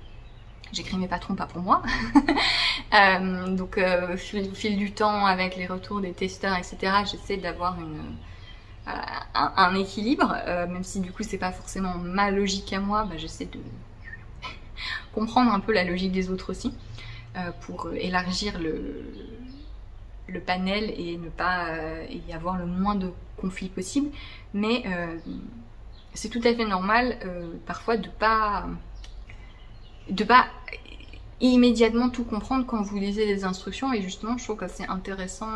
j'écris mes patrons pas pour moi. Donc au fil du temps, avec les retours des testeurs, etc., j'essaie d'avoir un équilibre, même si du coup c'est pas forcément ma logique à moi, j'essaie de comprendre un peu la logique des autres aussi, pour élargir le panel et ne pas y avoir le moins de conflits possible. Mais c'est tout à fait normal parfois de pas immédiatement tout comprendre quand vous lisez les instructions, et justement je trouve que c'est intéressant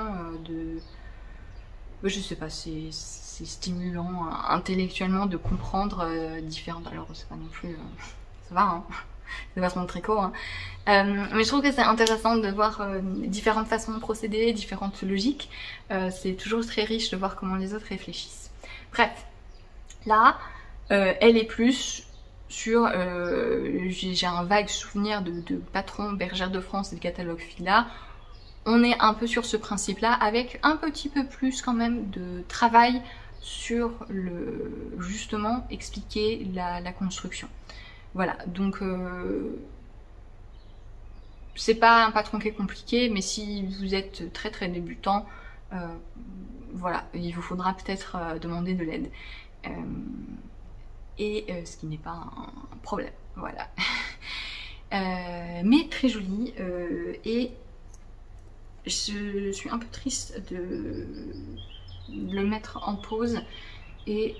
je sais pas, c'est stimulant intellectuellement de comprendre différentes... Alors c'est pas non plus... ça va, hein, c'est vachement de tricot, hein. Mais je trouve que c'est intéressant de voir différentes façons de procéder, différentes logiques. C'est toujours très riche de voir comment les autres réfléchissent. Bref, là, elle est plus sur... j'ai un vague souvenir de patron Bergère de France et de catalogue Fila. On est un peu sur ce principe-là, avec un petit peu plus quand même de travail sur justement expliquer la construction. Voilà, donc c'est pas un patron qui est compliqué, mais si vous êtes très débutant, voilà, il vous faudra peut-être demander de l'aide. Ce qui n'est pas un problème, voilà. Mais très joli, et je suis un peu triste de le mettre en pause, et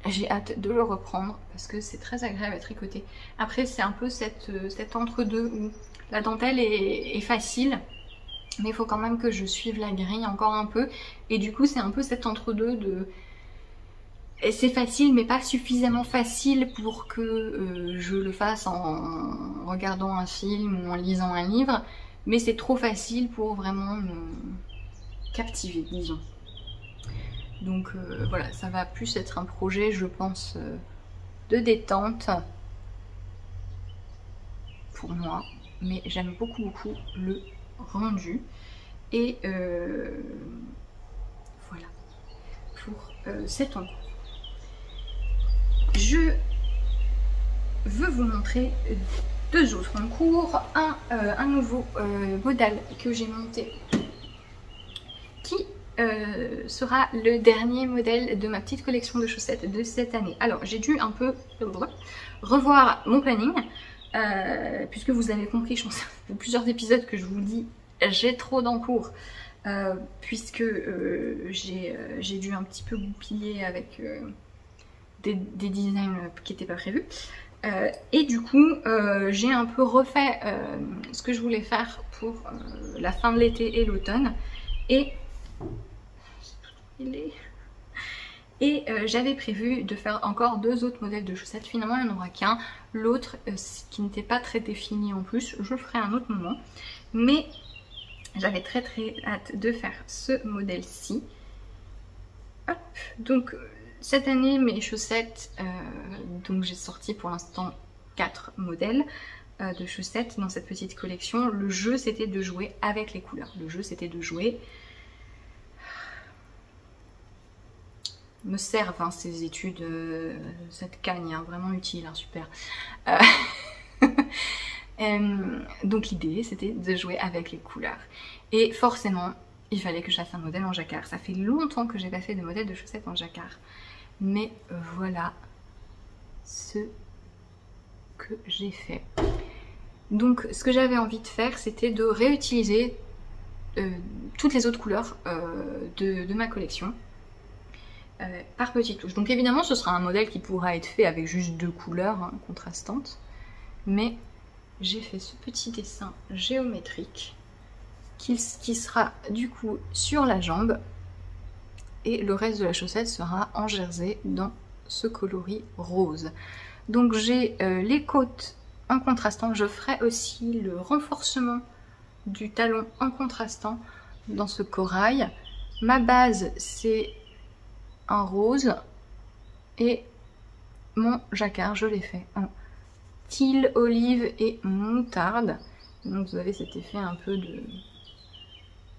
j'ai hâte de le reprendre parce que c'est très agréable à tricoter. Après c'est un peu cet entre-deux où la dentelle est facile, mais il faut quand même que je suive la grille encore un peu, et du coup c'est un peu cet entre-deux de... C'est facile mais pas suffisamment facile pour que je le fasse en regardant un film ou en lisant un livre, mais c'est trop facile pour vraiment me captiver, disons. Donc voilà, ça va plus être un projet, je pense, de détente pour moi. Mais j'aime beaucoup le rendu. Et voilà pour cet endroit. Je veux vous montrer deux autres en cours. Un nouveau modèle que j'ai monté qui sera le dernier modèle de ma petite collection de chaussettes de cette année. Alors j'ai dû un peu revoir mon planning puisque vous avez compris, je pense, dans plusieurs épisodes que je vous dis j'ai trop d'encours puisque j'ai dû un petit peu goupiller avec des designs qui n'étaient pas prévus. Et du coup, j'ai un peu refait ce que je voulais faire pour la fin de l'été et l'automne. Et j'avais prévu de faire encore deux autres modèles de chaussettes. Finalement, il n'y en aura qu'un. L'autre, qui n'était pas très défini en plus, je le ferai à un autre moment. Mais j'avais très hâte de faire ce modèle-ci. Hop, donc cette année, mes chaussettes, donc j'ai sorti pour l'instant 4 modèles de chaussettes dans cette petite collection. Le jeu, c'était de jouer avec les couleurs. Le jeu, c'était de jouer... Me servent hein, ces études, cette cagne, hein, vraiment utile, hein, super. Donc l'idée, c'était de jouer avec les couleurs. Et forcément, il fallait que je fasse un modèle en jacquard. Ça fait longtemps que j'ai pas fait de modèle de chaussettes en jacquard. Mais voilà ce que j'ai fait. Donc ce que j'avais envie de faire, c'était de réutiliser toutes les autres couleurs de ma collection. Par petites touches. Donc évidemment ce sera un modèle qui pourra être fait avec juste 2 couleurs hein, contrastantes. Mais j'ai fait ce petit dessin géométrique qui sera du coup sur la jambe. Et le reste de la chaussette sera en jersey dans ce coloris rose. Donc j'ai les côtes en contrastant. Je ferai aussi le renforcement du talon en contrastant dans ce corail. Ma base c'est un rose et mon jacquard je l'ai fait en teal, olive et moutarde. Donc vous avez cet effet un peu de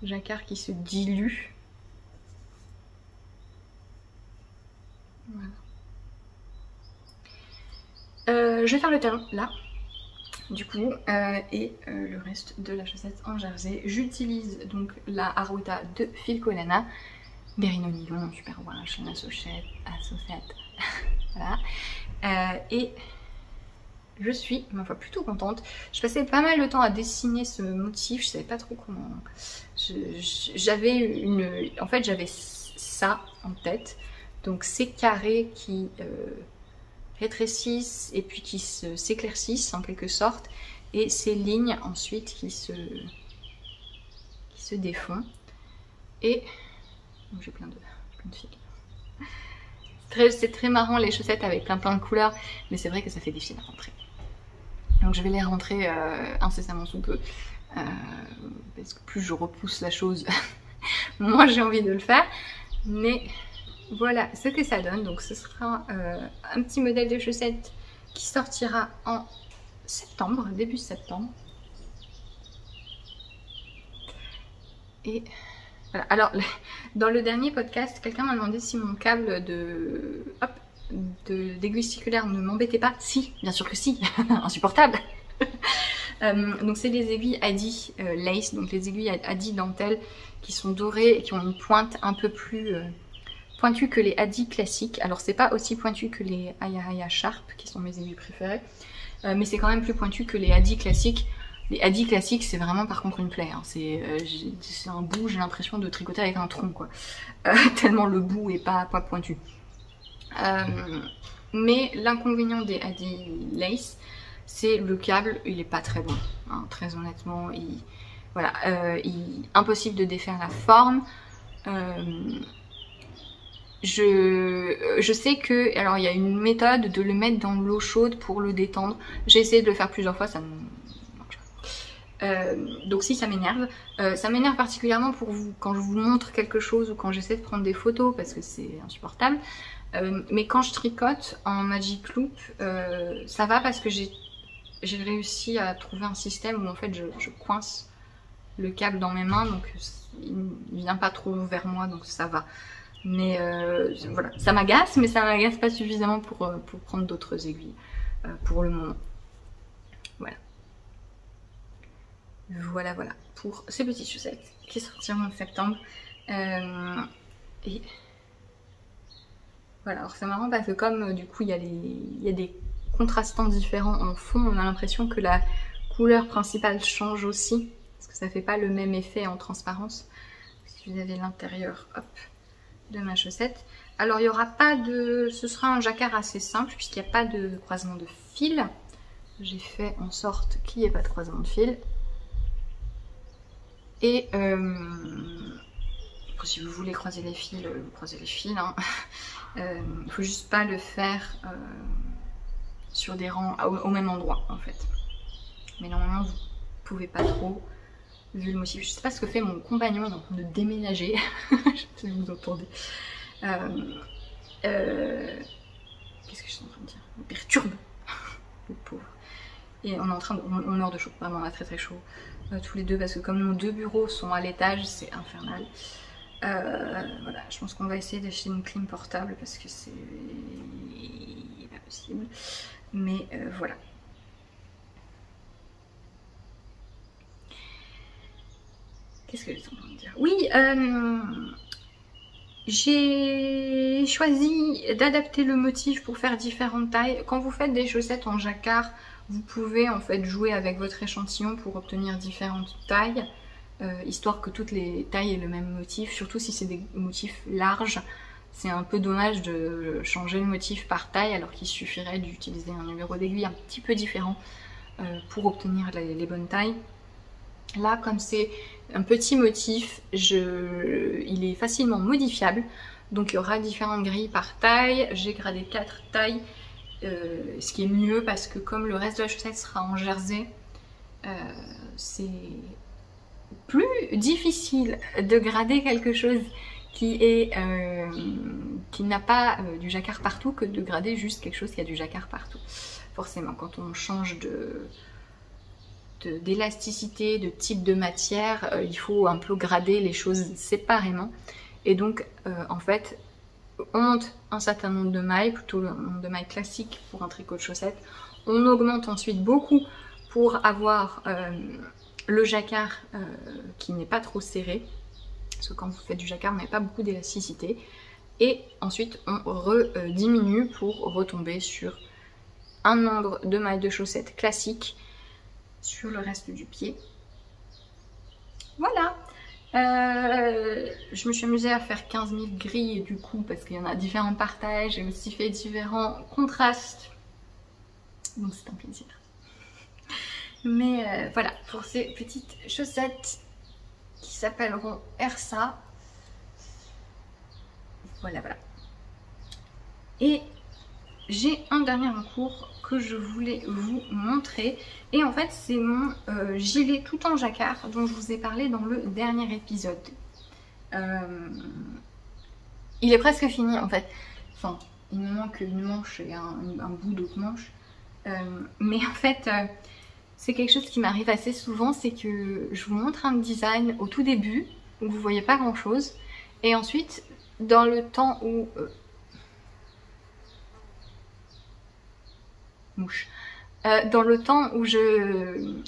jacquard qui se dilue. Voilà. Je vais faire le talon là du coup et le reste de la chaussette en jersey. J'utilise donc la Haruta de Filcolana. Merino nylon, super voilà, chaîne à saucette, voilà. Et je suis, ma foi, plutôt contente. Je passais pas mal de temps à dessiner ce motif, je savais pas trop comment... J'avais en fait, j'avais ça en tête. Donc ces carrés qui rétrécissent et puis qui s'éclaircissent en quelque sorte. Et ces lignes ensuite qui se défont. Et... j'ai plein de fils. C'est très marrant les chaussettes avec plein de couleurs, mais c'est vrai que ça fait des fils à rentrer. Donc je vais les rentrer incessamment sous peu, parce que plus je repousse la chose, moins j'ai envie de le faire. Mais voilà ce que ça donne. Donc ce sera un petit modèle de chaussettes qui sortira en septembre, début septembre. Et... voilà. Alors, dans le dernier podcast, quelqu'un m'a demandé si mon câble d'aiguille circulaire ne m'embêtait pas. Si, bien sûr que si, insupportable. Donc c'est les aiguilles Adi Lace, donc les aiguilles Adi dentelle qui sont dorées et qui ont une pointe un peu plus pointue que les Adi classiques. Alors c'est pas aussi pointu que les Aya Sharp qui sont mes aiguilles préférées, mais c'est quand même plus pointu que les Adi classiques. Les Adi classiques, c'est vraiment par contre une plaie. Hein. C'est un bout, j'ai l'impression de tricoter avec un tronc, quoi. Tellement le bout est pas pointu. Mais l'inconvénient des Adi Lace, c'est le câble, il est pas très bon. Hein, très honnêtement, voilà, impossible de défaire la forme. Je sais que, alors il y a une méthode de le mettre dans l'eau chaude pour le détendre. J'ai essayé de le faire plusieurs fois, ça ne... Donc si ça m'énerve particulièrement pour vous quand je vous montre quelque chose ou quand j'essaie de prendre des photos parce que c'est insupportable. Mais quand je tricote en Magic Loop, ça va parce que j'ai réussi à trouver un système où en fait je coince le câble dans mes mains, donc il vient pas trop vers moi, donc ça va. Mais voilà, ça m'agace, mais ça m'agace pas suffisamment pour prendre d'autres aiguilles pour le moment. Voilà. Voilà pour ces petites chaussettes qui sortiront en septembre. Et voilà, alors c'est marrant parce que comme du coup il y a des contrastants différents en fond, on a l'impression que la couleur principale change aussi, parce que ça fait pas le même effet en transparence. Si vous avez l'intérieur, hop, de ma chaussette. Alors il y aura pas de... Ce sera un jacquard assez simple puisqu'il n'y a pas de croisement de fil. J'ai fait en sorte qu'il n'y ait pas de croisement de fil. Et si vous voulez croiser les fils, vous croisez les fils. Hein. Il faut juste pas le faire sur des rangs au même endroit en fait. Mais normalement vous pouvez pas trop vu le motif. Je sais pas ce que fait mon compagnon, il est en train de déménager. Je sais pas si vous entendez. Qu'est-ce que je suis en train de dire? Il me perturbe. Le pauvre. Et on est en train de... On meurt de chaud, vraiment on a très chaud. Tous les deux parce que comme nos deux bureaux sont à l'étage, c'est infernal. Voilà, je pense qu'on va essayer d'acheter une clim portable parce que c'est pas possible. Mais voilà. Qu'est-ce que j'étais en train de dire? Oui, j'ai choisi d'adapter le motif pour faire différentes tailles. Quand vous faites des chaussettes en jacquard, vous pouvez en fait jouer avec votre échantillon pour obtenir différentes tailles, histoire que toutes les tailles aient le même motif, surtout si c'est des motifs larges. C'est un peu dommage de changer le motif par taille alors qu'il suffirait d'utiliser un numéro d'aiguille un petit peu différent pour obtenir les bonnes tailles. Là, comme c'est un petit motif, il est facilement modifiable. Donc il y aura différentes grilles par taille. J'ai gradé 4 tailles, ce qui est mieux parce que comme le reste de la chaussette sera en jersey, c'est plus difficile de grader quelque chose qui n'a pas du jacquard partout que de grader juste quelque chose qui a du jacquard partout. Forcément, quand on change d'élasticité, de type de matière, il faut un peu grader les choses séparément. Et donc, en fait, on monte un certain nombre de mailles, plutôt le nombre de mailles classique pour un tricot de chaussette. On augmente ensuite beaucoup pour avoir le jacquard qui n'est pas trop serré. Parce que quand vous faites du jacquard, on n'a pas beaucoup d'élasticité. Et ensuite, on diminue pour retomber sur un nombre de mailles de chaussettes classiques sur le reste du pied. Voilà. Je me suis amusée à faire 15 000 grilles du coup parce qu'il y en a différents partages. J'ai aussi fait différents contrastes. Donc c'est un plaisir. Mais voilà, pour ces petites chaussettes qui s'appelleront Ersa. Voilà. Et j'ai un dernier encours que je voulais vous montrer. Et en fait, c'est mon gilet tout en jacquard dont je vous ai parlé dans le dernier épisode. Il est presque fini en fait. Enfin, il me manque une manche et un bout d'autre manche. Mais en fait, c'est quelque chose qui m'arrive assez souvent. C'est que je vous montre un design au tout début où vous voyez pas grand chose. Et ensuite, dans le temps où... dans le temps où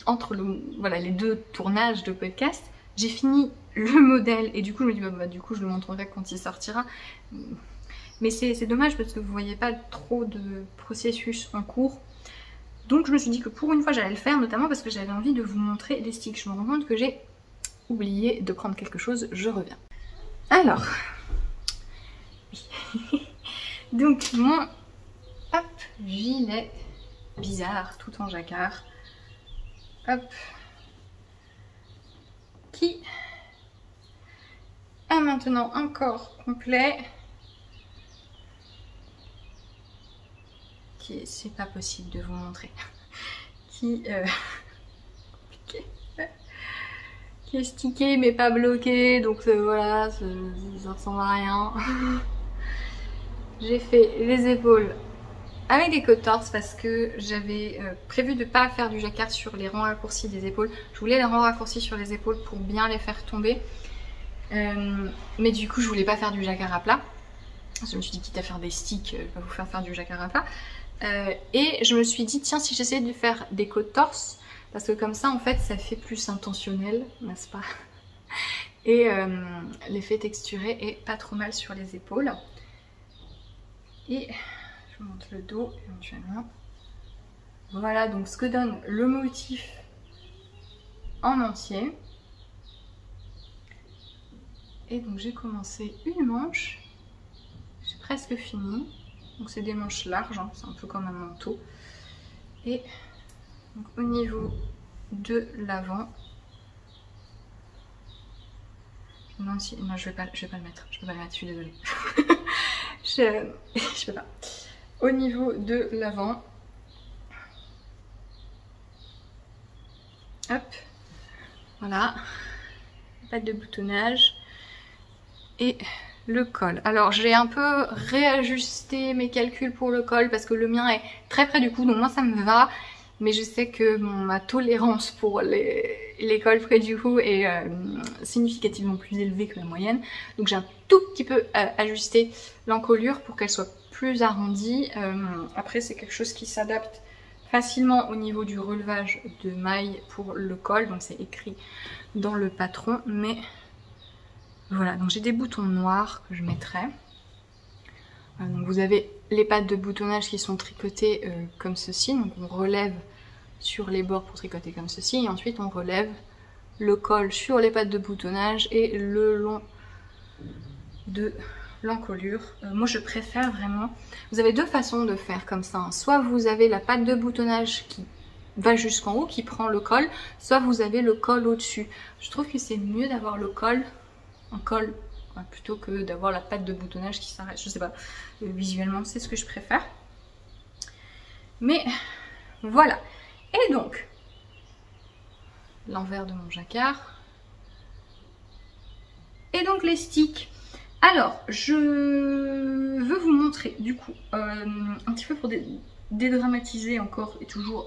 entre les deux tournages de podcast, j'ai fini le modèle et du coup je me dis du coup je le montrerai quand il sortira. Mais c'est dommage parce que vous voyez pas trop de processus en cours. Donc je me suis dit que pour une fois j'allais le faire, notamment parce que j'avais envie de vous montrer les sticks. Je me rends compte que j'ai oublié de prendre quelque chose, je reviens. Alors, donc mon gilet bizarre tout en jacquard, hop, qui a maintenant un corps complet, qui c'est pas possible de vous montrer, qui compliqué. qui est stické mais pas bloqué, donc voilà, ça ressemble à rien. J'ai fait les épaules avec des côtes-torses parce que j'avais prévu de ne pas faire du jacquard sur les rangs raccourcis des épaules. Je voulais les rangs raccourcis sur les épaules pour bien les faire tomber. Mais du coup je voulais pas faire du jacquard à plat. Je me suis dit quitte à faire des sticks, je vais vous faire du jacquard à plat. Et je me suis dit tiens, si j'essayais de faire des côtes-torses, parce que comme ça en fait ça fait plus intentionnel, n'est-ce pas? Et l'effet texturé est pas trop mal sur les épaules. Et je vous montre le dos éventuellement. Voilà donc ce que donne le motif en entier. Et donc j'ai commencé une manche, j'ai presque fini. Donc c'est des manches larges, hein, c'est un peu comme un manteau. Et donc, au niveau de l'avant, non, si, non je vais pas le mettre, je peux pas le mettre, je suis désolée. je peux pas. Au niveau de l'avant, hop, voilà, pas de boutonnage et le col. Alors j'ai un peu réajusté mes calculs pour le col parce que le mien est très près du cou, donc moi ça me va. Mais je sais que ma tolérance pour les cols près du cou est significativement plus élevée que la moyenne. Donc j'ai un tout petit peu ajusté l'encolure pour qu'elle soit plus arrondie. Après c'est quelque chose qui s'adapte facilement au niveau du relevage de maille pour le col. Donc c'est écrit dans le patron. Mais voilà, donc j'ai des boutons noirs que je mettrai. Donc vous avez les pattes de boutonnage qui sont tricotées comme ceci, donc on relève sur les bords pour tricoter comme ceci, et ensuite on relève le col sur les pattes de boutonnage et le long de l'encolure. Moi je préfère vraiment, vous avez deux façons de faire comme ça, hein. Soit vous avez la patte de boutonnage qui va jusqu'en haut, qui prend le col, soit vous avez le col au-dessus. Je trouve que c'est mieux d'avoir le col, un col plutôt que d'avoir la patte de boutonnage qui s'arrête. Je sais pas, visuellement c'est ce que je préfère. Mais voilà. Et donc, l'envers de mon jacquard. Et donc les sticks. Alors, je veux vous montrer du coup, un petit peu pour dédramatiser encore et toujours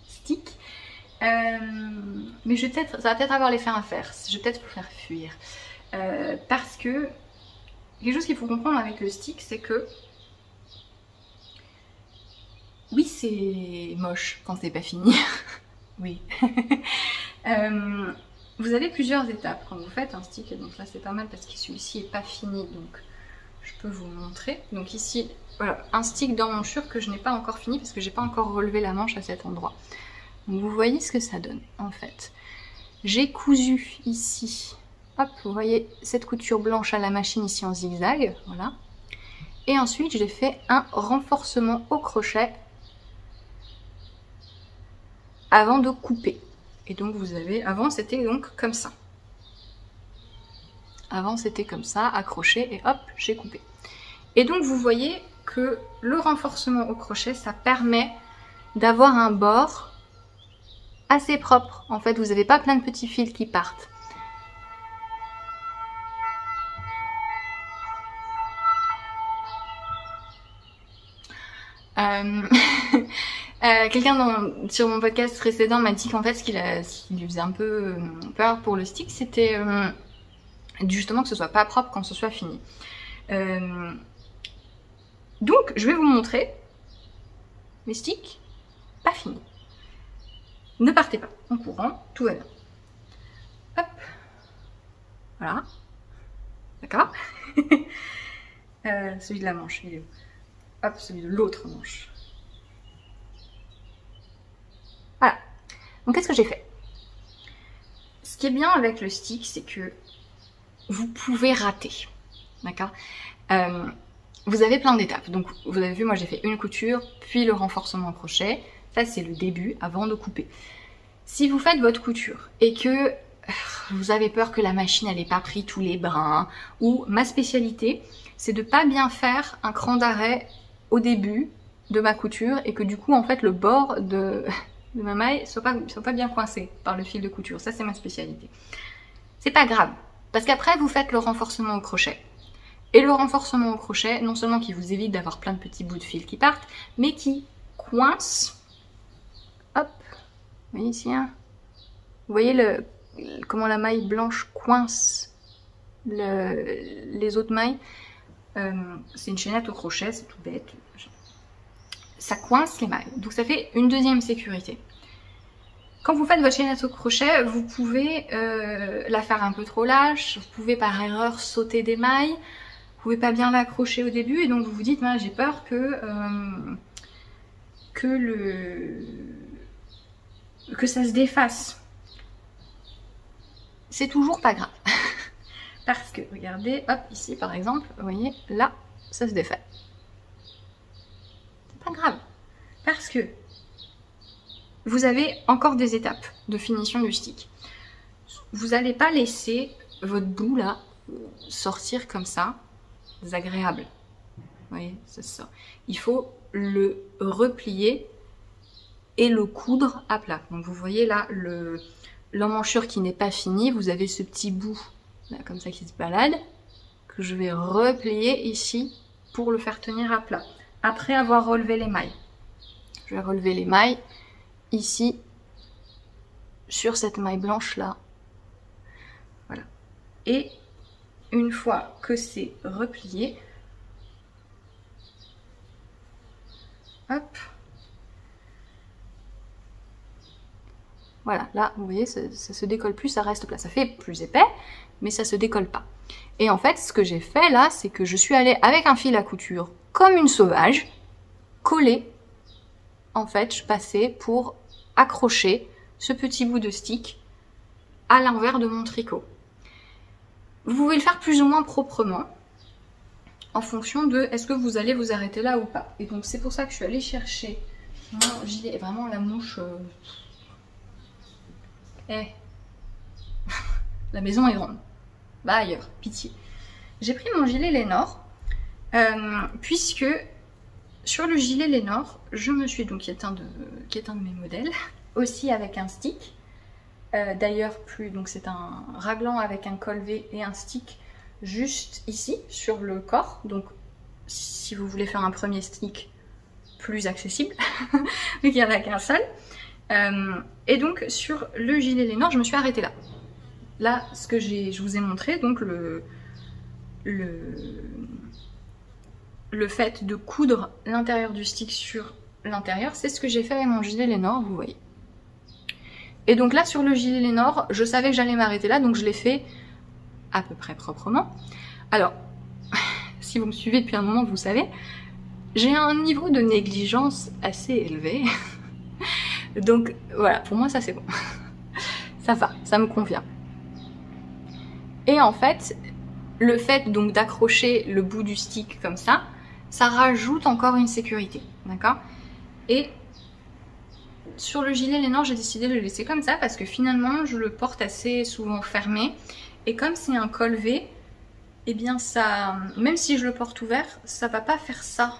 stick. Mais je vais peut-être, ça va peut-être avoir l'effet inverse. Je vais peut-être vous faire fuir. Parce que quelque chose qu'il faut comprendre avec le stick, c'est que oui, c'est moche quand c'est pas fini. Oui. Vous avez plusieurs étapes quand vous faites un stick. Donc là c'est pas mal parce que celui-ci est pas fini, donc je peux vous montrer. Donc ici, voilà, un stick d'emmanchure que je n'ai pas encore fini parce que j'ai pas encore relevé la manche à cet endroit. Donc vous voyez ce que ça donne en fait. J'ai cousu ici. Hop, vous voyez cette couture blanche à la machine ici en zigzag, voilà. Et ensuite j'ai fait un renforcement au crochet avant de couper. Et donc vous avez, avant c'était donc comme ça. Avant c'était comme ça, accroché et hop, j'ai coupé. Et donc vous voyez que le renforcement au crochet, ça permet d'avoir un bord assez propre. En fait, vous n'avez pas plein de petits fils qui partent. Quelqu'un sur mon podcast précédent m'a dit qu'en fait ce qui lui faisait un peu peur pour le stick, c'était justement que ce soit pas propre quand ce soit fini. Donc je vais vous montrer mes sticks pas finis. Ne partez pas en courant, tout va bien. Hop, voilà, d'accord. Celui de la manche, il est où? Hop, celui de l'autre manche. Voilà. Donc qu'est-ce que j'ai fait? Ce qui est bien avec le stick, c'est que vous pouvez rater. D'accord? Vous avez plein d'étapes. Donc vous avez vu, moi j'ai fait une couture, puis le renforcement au crochet. Ça c'est le début avant de couper. Si vous faites votre couture et que vous avez peur que la machine n'ait pas pris tous les brins, ou ma spécialité, c'est de pas bien faire un cran d'arrêt au début de ma couture et que du coup en fait le bord de de ma maille soit pas bien coincée par le fil de couture. Ça, c'est ma spécialité. C'est pas grave, parce qu'après, vous faites le renforcement au crochet. Et le renforcement au crochet, non seulement qui vous évite d'avoir plein de petits bouts de fil qui partent, mais qui coince. Hop, vous voyez ici, hein, vous voyez comment la maille blanche coince les autres mailles. C'est une chaînette au crochet, c'est tout bête. Ça coince les mailles, donc ça fait une deuxième sécurité. Quand vous faites votre chaînette au crochet, vous pouvez la faire un peu trop lâche, vous pouvez par erreur sauter des mailles, vous pouvez pas bien l'accrocher au début et donc vous vous dites j'ai peur que ça se défasse. C'est toujours pas grave. Parce que, regardez, hop, ici par exemple, vous voyez, là, ça se défait. C'est pas grave. Parce que vous avez encore des étapes de finition du stick. Vous n'allez pas laisser votre bout là sortir comme ça, désagréable. Vous voyez, c'est ça. Il faut le replier et le coudre à plat. Donc vous voyez là l'emmanchure qui n'est pas finie, vous avez ce petit bout là, comme ça qui se balade, que je vais replier ici pour le faire tenir à plat. Après avoir relevé les mailles. Je vais relever les mailles ici sur cette maille blanche là. Voilà. Et une fois que c'est replié, hop. Voilà, là, vous voyez, ça se décolle plus, ça reste plat. Ça fait plus épais, mais ça se décolle pas. Et en fait, ce que j'ai fait là, c'est que je suis allée avec un fil à couture, comme une sauvage, coller. En fait, je passais pour accrocher ce petit bout de stick à l'envers de mon tricot. Vous pouvez le faire plus ou moins proprement, en fonction de est-ce que vous allez vous arrêter là ou pas. Et donc, c'est pour ça que je suis allée chercher mon gilet, vraiment la mouche... la maison est ronde. Va ailleurs, pitié. J'ai pris mon gilet Lénore, puisque sur le gilet Lénore, je me suis donc, qui est un de mes modèles, aussi avec un stick. D'ailleurs, donc c'est un raglan avec un col V et un stick juste ici, sur le corps. Donc, si vous voulez faire un premier stick plus accessible, vu qu'il n'y en a qu'un seul. Et donc sur le gilet Lénore, je me suis arrêtée là. Là, ce que je vous ai montré, donc le fait de coudre l'intérieur du stick sur l'intérieur, c'est ce que j'ai fait avec mon gilet Lénore, vous voyez. Et donc là, sur le gilet Lénore, je savais que j'allais m'arrêter là, donc je l'ai fait à peu près proprement. Alors, si vous me suivez depuis un moment, vous savez, j'ai un niveau de négligence assez élevé. Donc voilà, pour moi ça c'est bon. Ça va, ça me convient. Et en fait, le fait donc d'accrocher le bout du stick comme ça rajoute encore une sécurité, d'accord? Et sur le gilet Lénore, j'ai décidé de le laisser comme ça parce que finalement je le porte assez souvent fermé. Et comme c'est un col V, eh bien ça, même si je le porte ouvert, ça va pas faire ça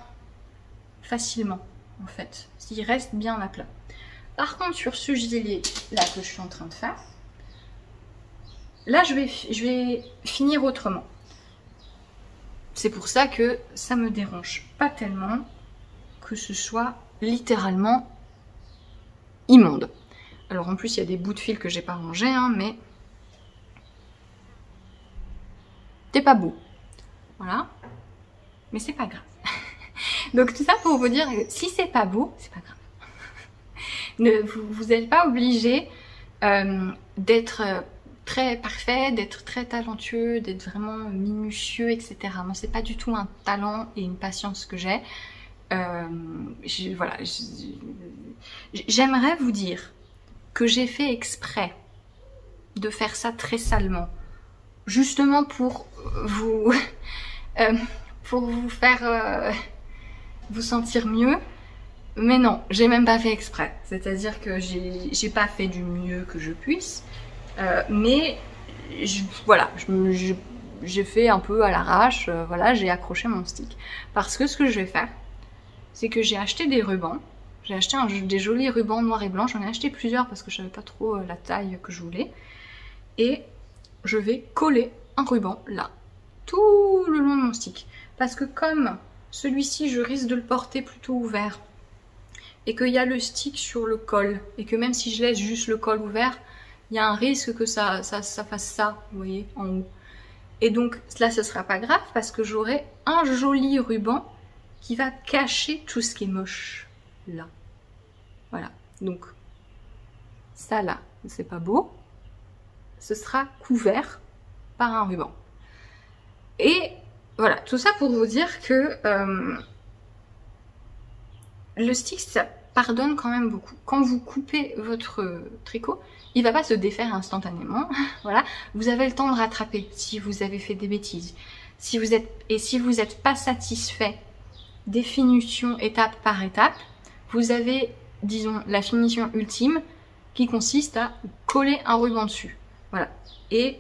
facilement en fait, s'il reste bien à plat. Par contre, sur ce gilet là que je suis en train de faire, là je vais finir autrement. C'est pour ça que ça me dérange pas tellement que ce soit littéralement immonde. Alors en plus il y a des bouts de fil que j'ai pas rangés, hein, mais c'est pas beau. Voilà. Mais c'est pas grave. Donc tout ça pour vous dire que si c'est pas beau, c'est pas grave. Vous n'êtes pas obligé d'être très parfait, d'être très talentueux, d'être vraiment minutieux, etc. Moi, c'est pas du tout un talent et une patience que j'ai. Voilà, j'aimerais vous dire que j'ai fait exprès de faire ça très salement, justement pour vous faire vous sentir mieux. Mais non, j'ai même pas fait exprès. C'est-à-dire que j'ai pas fait du mieux que je puisse. Mais voilà, j'ai fait un peu à l'arrache. Voilà, j'ai accroché mon stick. Parce que ce que je vais faire, c'est que j'ai acheté des rubans. J'ai acheté des jolis rubans noirs et blancs. J'en ai acheté plusieurs parce que je savais pas trop la taille que je voulais. Et je vais coller un ruban là, tout le long de mon stick. Parce que comme celui-ci, je risque de le porter plutôt ouvert, et qu'il y a le stick sur le col, et que même si je laisse juste le col ouvert, il y a un risque que ça fasse ça, vous voyez, en haut. Et donc là, ce sera pas grave parce que j'aurai un joli ruban qui va cacher tout ce qui est moche là. Voilà, donc ça là, c'est pas beau. Ce sera couvert par un ruban. Et voilà, tout ça pour vous dire que le stick, ça pardonne quand même beaucoup. Quand vous coupez votre tricot, il va pas se défaire instantanément. Voilà, vous avez le temps de rattraper si vous avez fait des bêtises. Si vous êtes pas satisfait des finitions étape par étape, vous avez, disons, la finition ultime qui consiste à coller un ruban dessus. Voilà. Et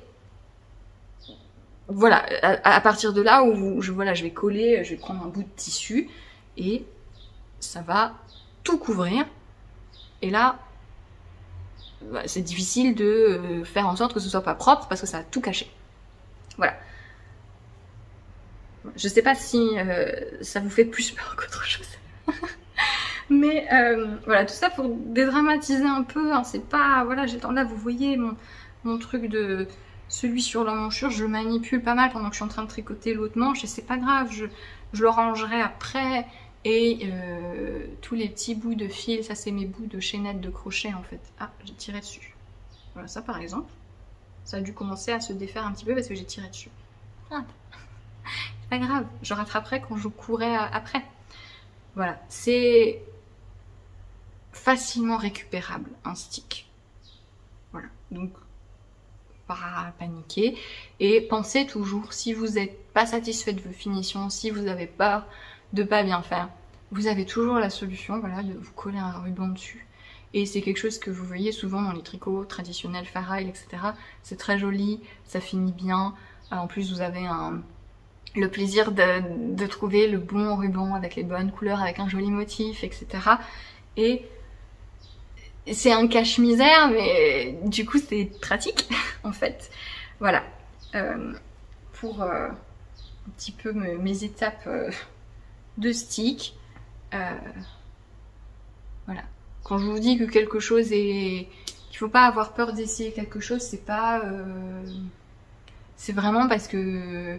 voilà, à partir de là où je vais coller, je vais prendre un bout de tissu et ça va tout couvrir. Et là, c'est difficile de faire en sorte que ce soit pas propre parce que ça va tout cacher. Voilà. Je sais pas si ça vous fait plus peur qu'autre chose. Mais voilà, tout ça pour dédramatiser un peu. Hein, c'est pas... Voilà, j'ai là, vous voyez mon truc de... Celui sur la manchure, je le manipule pas mal pendant que je suis en train de tricoter l'autre manche. Et c'est pas grave, je le rangerai après. Et tous les petits bouts de fil, ça c'est mes bouts de chaînette de crochet en fait. Ah, j'ai tiré dessus. Voilà, ça par exemple. Ça a dû commencer à se défaire un petit peu parce que j'ai tiré dessus. Ah, c'est pas grave, je rattraperai quand je courrai après. Voilà, c'est facilement récupérable un stick. Voilà, donc pas paniquer. Et pensez toujours, si vous n'êtes pas satisfait de vos finitions, si vous avez peur de pas bien faire, vous avez toujours la solution, voilà, de vous coller un ruban dessus. Et c'est quelque chose que vous voyez souvent dans les tricots traditionnels, Fareil, etc. C'est très joli, ça finit bien. En plus, vous avez le plaisir de trouver le bon ruban avec les bonnes couleurs, avec un joli motif, etc. Et c'est un cache-misère, mais du coup, c'est pratique, en fait. Voilà. Pour un petit peu mes étapes de stick. Voilà. Quand je vous dis que quelque chose est... qu'il faut pas avoir peur d'essayer quelque chose, c'est pas... c'est vraiment parce que...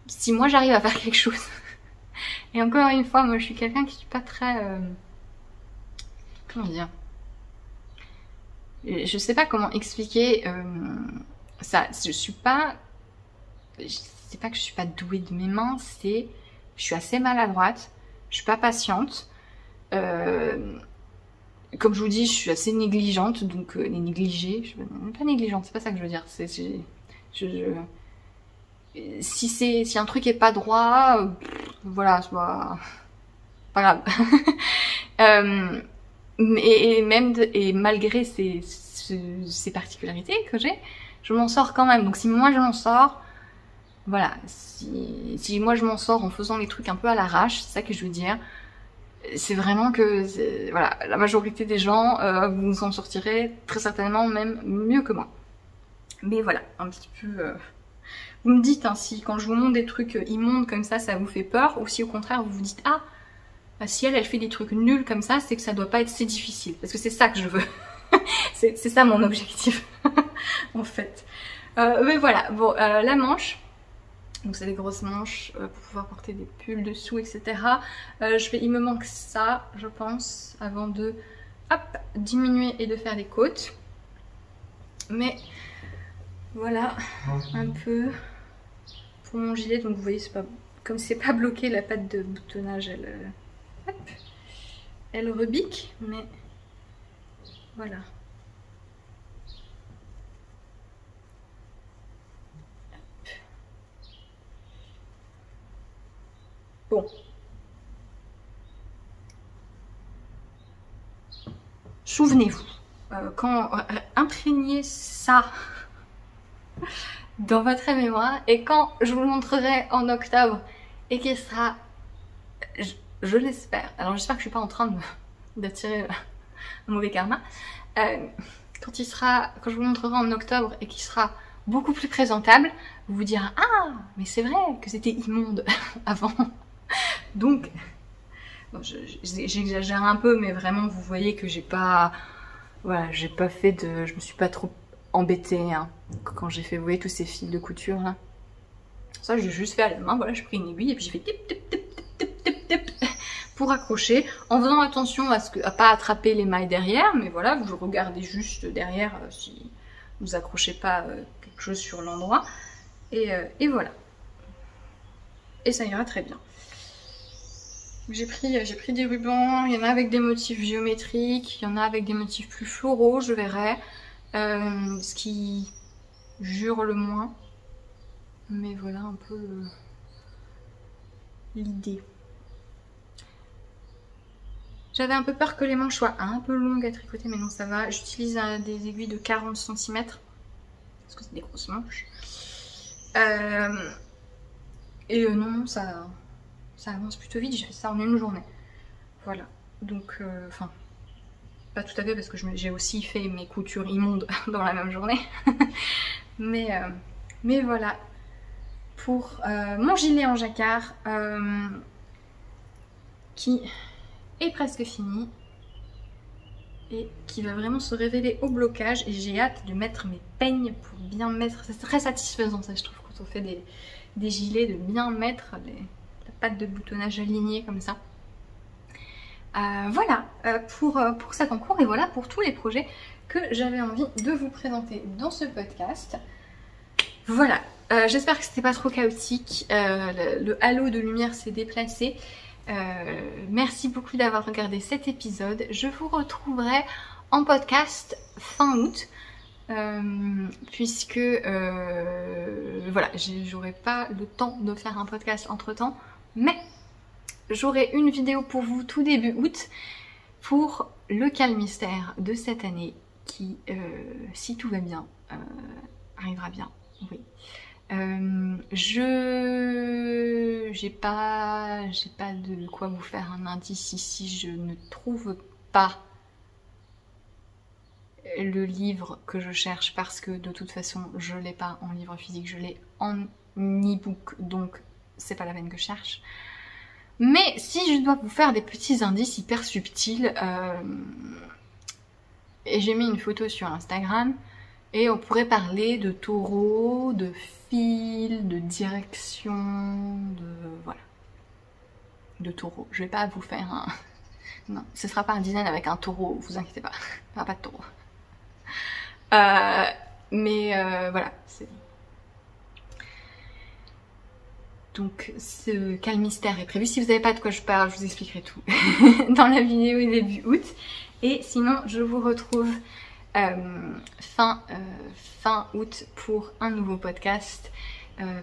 si moi j'arrive à faire quelque chose... Et encore une fois, moi je suis quelqu'un qui suis pas très... comment dire? Je sais pas comment expliquer ça. Je suis pas... c'est pas que je suis pas douée de mes mains, c'est... je suis assez maladroite, je suis pas patiente. Comme je vous dis, je suis assez négligente, donc négligée, pas négligente, c'est pas ça que je veux dire. Si un truc est pas droit, voilà, c'est pas grave. Et malgré ces particularités que j'ai, je m'en sors quand même. Donc si moi je m'en sors, voilà, si moi je m'en sors en faisant les trucs un peu à l'arrache, c'est ça que je veux dire. C'est vraiment que, voilà, la majorité des gens, vous s'en sortirez très certainement même mieux que moi. Mais voilà, un petit peu... vous me dites, hein, si quand je vous montre des trucs immondes comme ça vous fait peur, ou si au contraire vous vous dites, ah, bah, si elle fait des trucs nuls comme ça, c'est que ça doit pas être si difficile. Parce que c'est ça que je veux. c'est ça mon objectif, en fait. Mais voilà, bon, la manche... Donc c'est des grosses manches pour pouvoir porter des pulls dessous, etc. Il me manque ça, je pense, avant de hop, diminuer et de faire des côtes. Mais voilà, un peu pour mon gilet. Donc vous voyez, c'est pas, comme c'est pas bloqué, la patte de boutonnage, elle rebique. Mais voilà. Bon. Souvenez-vous, quand imprégnez ça dans votre mémoire, et quand je vous le montrerai en octobre et qu'il sera je l'espère. Alors j'espère que je suis pas en train d'attirer un mauvais karma. Quand je vous le montrerai en octobre et qu'il sera beaucoup plus présentable, vous vous direz ah mais c'est vrai que c'était immonde avant. Donc bon, j'exagère un peu, mais vraiment vous voyez que j'ai pas, voilà, j'ai pas fait de, je me suis pas trop embêtée hein, quand j'ai fait, vous voyez tous ces fils de couture là. Ça j'ai juste fait à la main, voilà, j'ai pris une aiguille et puis j'ai fait tip tip tip tip tip tip pour accrocher, en faisant attention à pas attraper les mailles derrière, mais voilà, vous regardez juste derrière si vous accrochez pas quelque chose sur l'endroit, et voilà. Et ça ira très bien. J'ai pris des rubans, il y en a avec des motifs géométriques, il y en a avec des motifs plus floraux, je verrai. Ce qui jure le moins. Mais voilà un peu l'idée. J'avais un peu peur que les manches soient un peu longues à tricoter, mais non ça va. J'utilise des aiguilles de 40 cm, parce que c'est des grosses manches. Non, ça avance plutôt vite, j'ai fait ça en une journée. Voilà, donc, enfin, pas tout à fait parce que j'ai aussi fait mes coutures immondes dans la même journée. mais voilà, pour mon gilet en jacquard, qui est presque fini et qui va vraiment se révéler au blocage, et j'ai hâte de mettre mes peignes pour bien mettre, c'est très satisfaisant ça je trouve quand on fait des gilets, de bien mettre la patte de boutonnage alignée comme ça. Voilà pour cet encours, et voilà pour tous les projets que j'avais envie de vous présenter dans ce podcast. Voilà, j'espère que c'était pas trop chaotique, le halo de lumière s'est déplacé. Merci beaucoup d'avoir regardé cet épisode. Je vous retrouverai en podcast fin août, puisque voilà, j'aurai pas le temps de faire un podcast entre temps, mais j'aurai une vidéo pour vous tout début août pour le Calmystère de cette année qui, si tout va bien, arrivera bien, oui. J'ai pas de quoi vous faire un indice ici, je ne trouve pas le livre que je cherche parce que de toute façon je l'ai pas en livre physique, je l'ai en e-book, donc c'est pas la peine que je cherche. Mais si je dois vous faire des petits indices hyper subtils, et j'ai mis une photo sur Instagram, et on pourrait parler de taureau, de fil, de direction, de... voilà. De taureau. Je vais pas vous faire un... Non, ce sera pas un design avec un taureau, vous inquiétez pas. Il n'y aura pas de taureau. Voilà. Donc ce Calmystère est prévu. Si vous savez pas de quoi je parle, je vous expliquerai tout dans la vidéo début août. Et sinon, je vous retrouve fin août pour un nouveau podcast.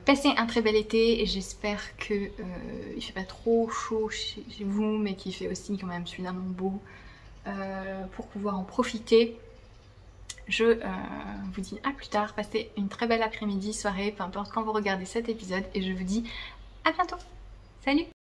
Passez un très bel été et j'espère que il fait pas trop chaud chez vous, mais qu'il fait aussi quand même suffisamment beau pour pouvoir en profiter. Je vous dis à plus tard, passez une très belle après-midi, soirée, peu importe quand vous regardez cet épisode, et je vous dis à bientôt. Salut!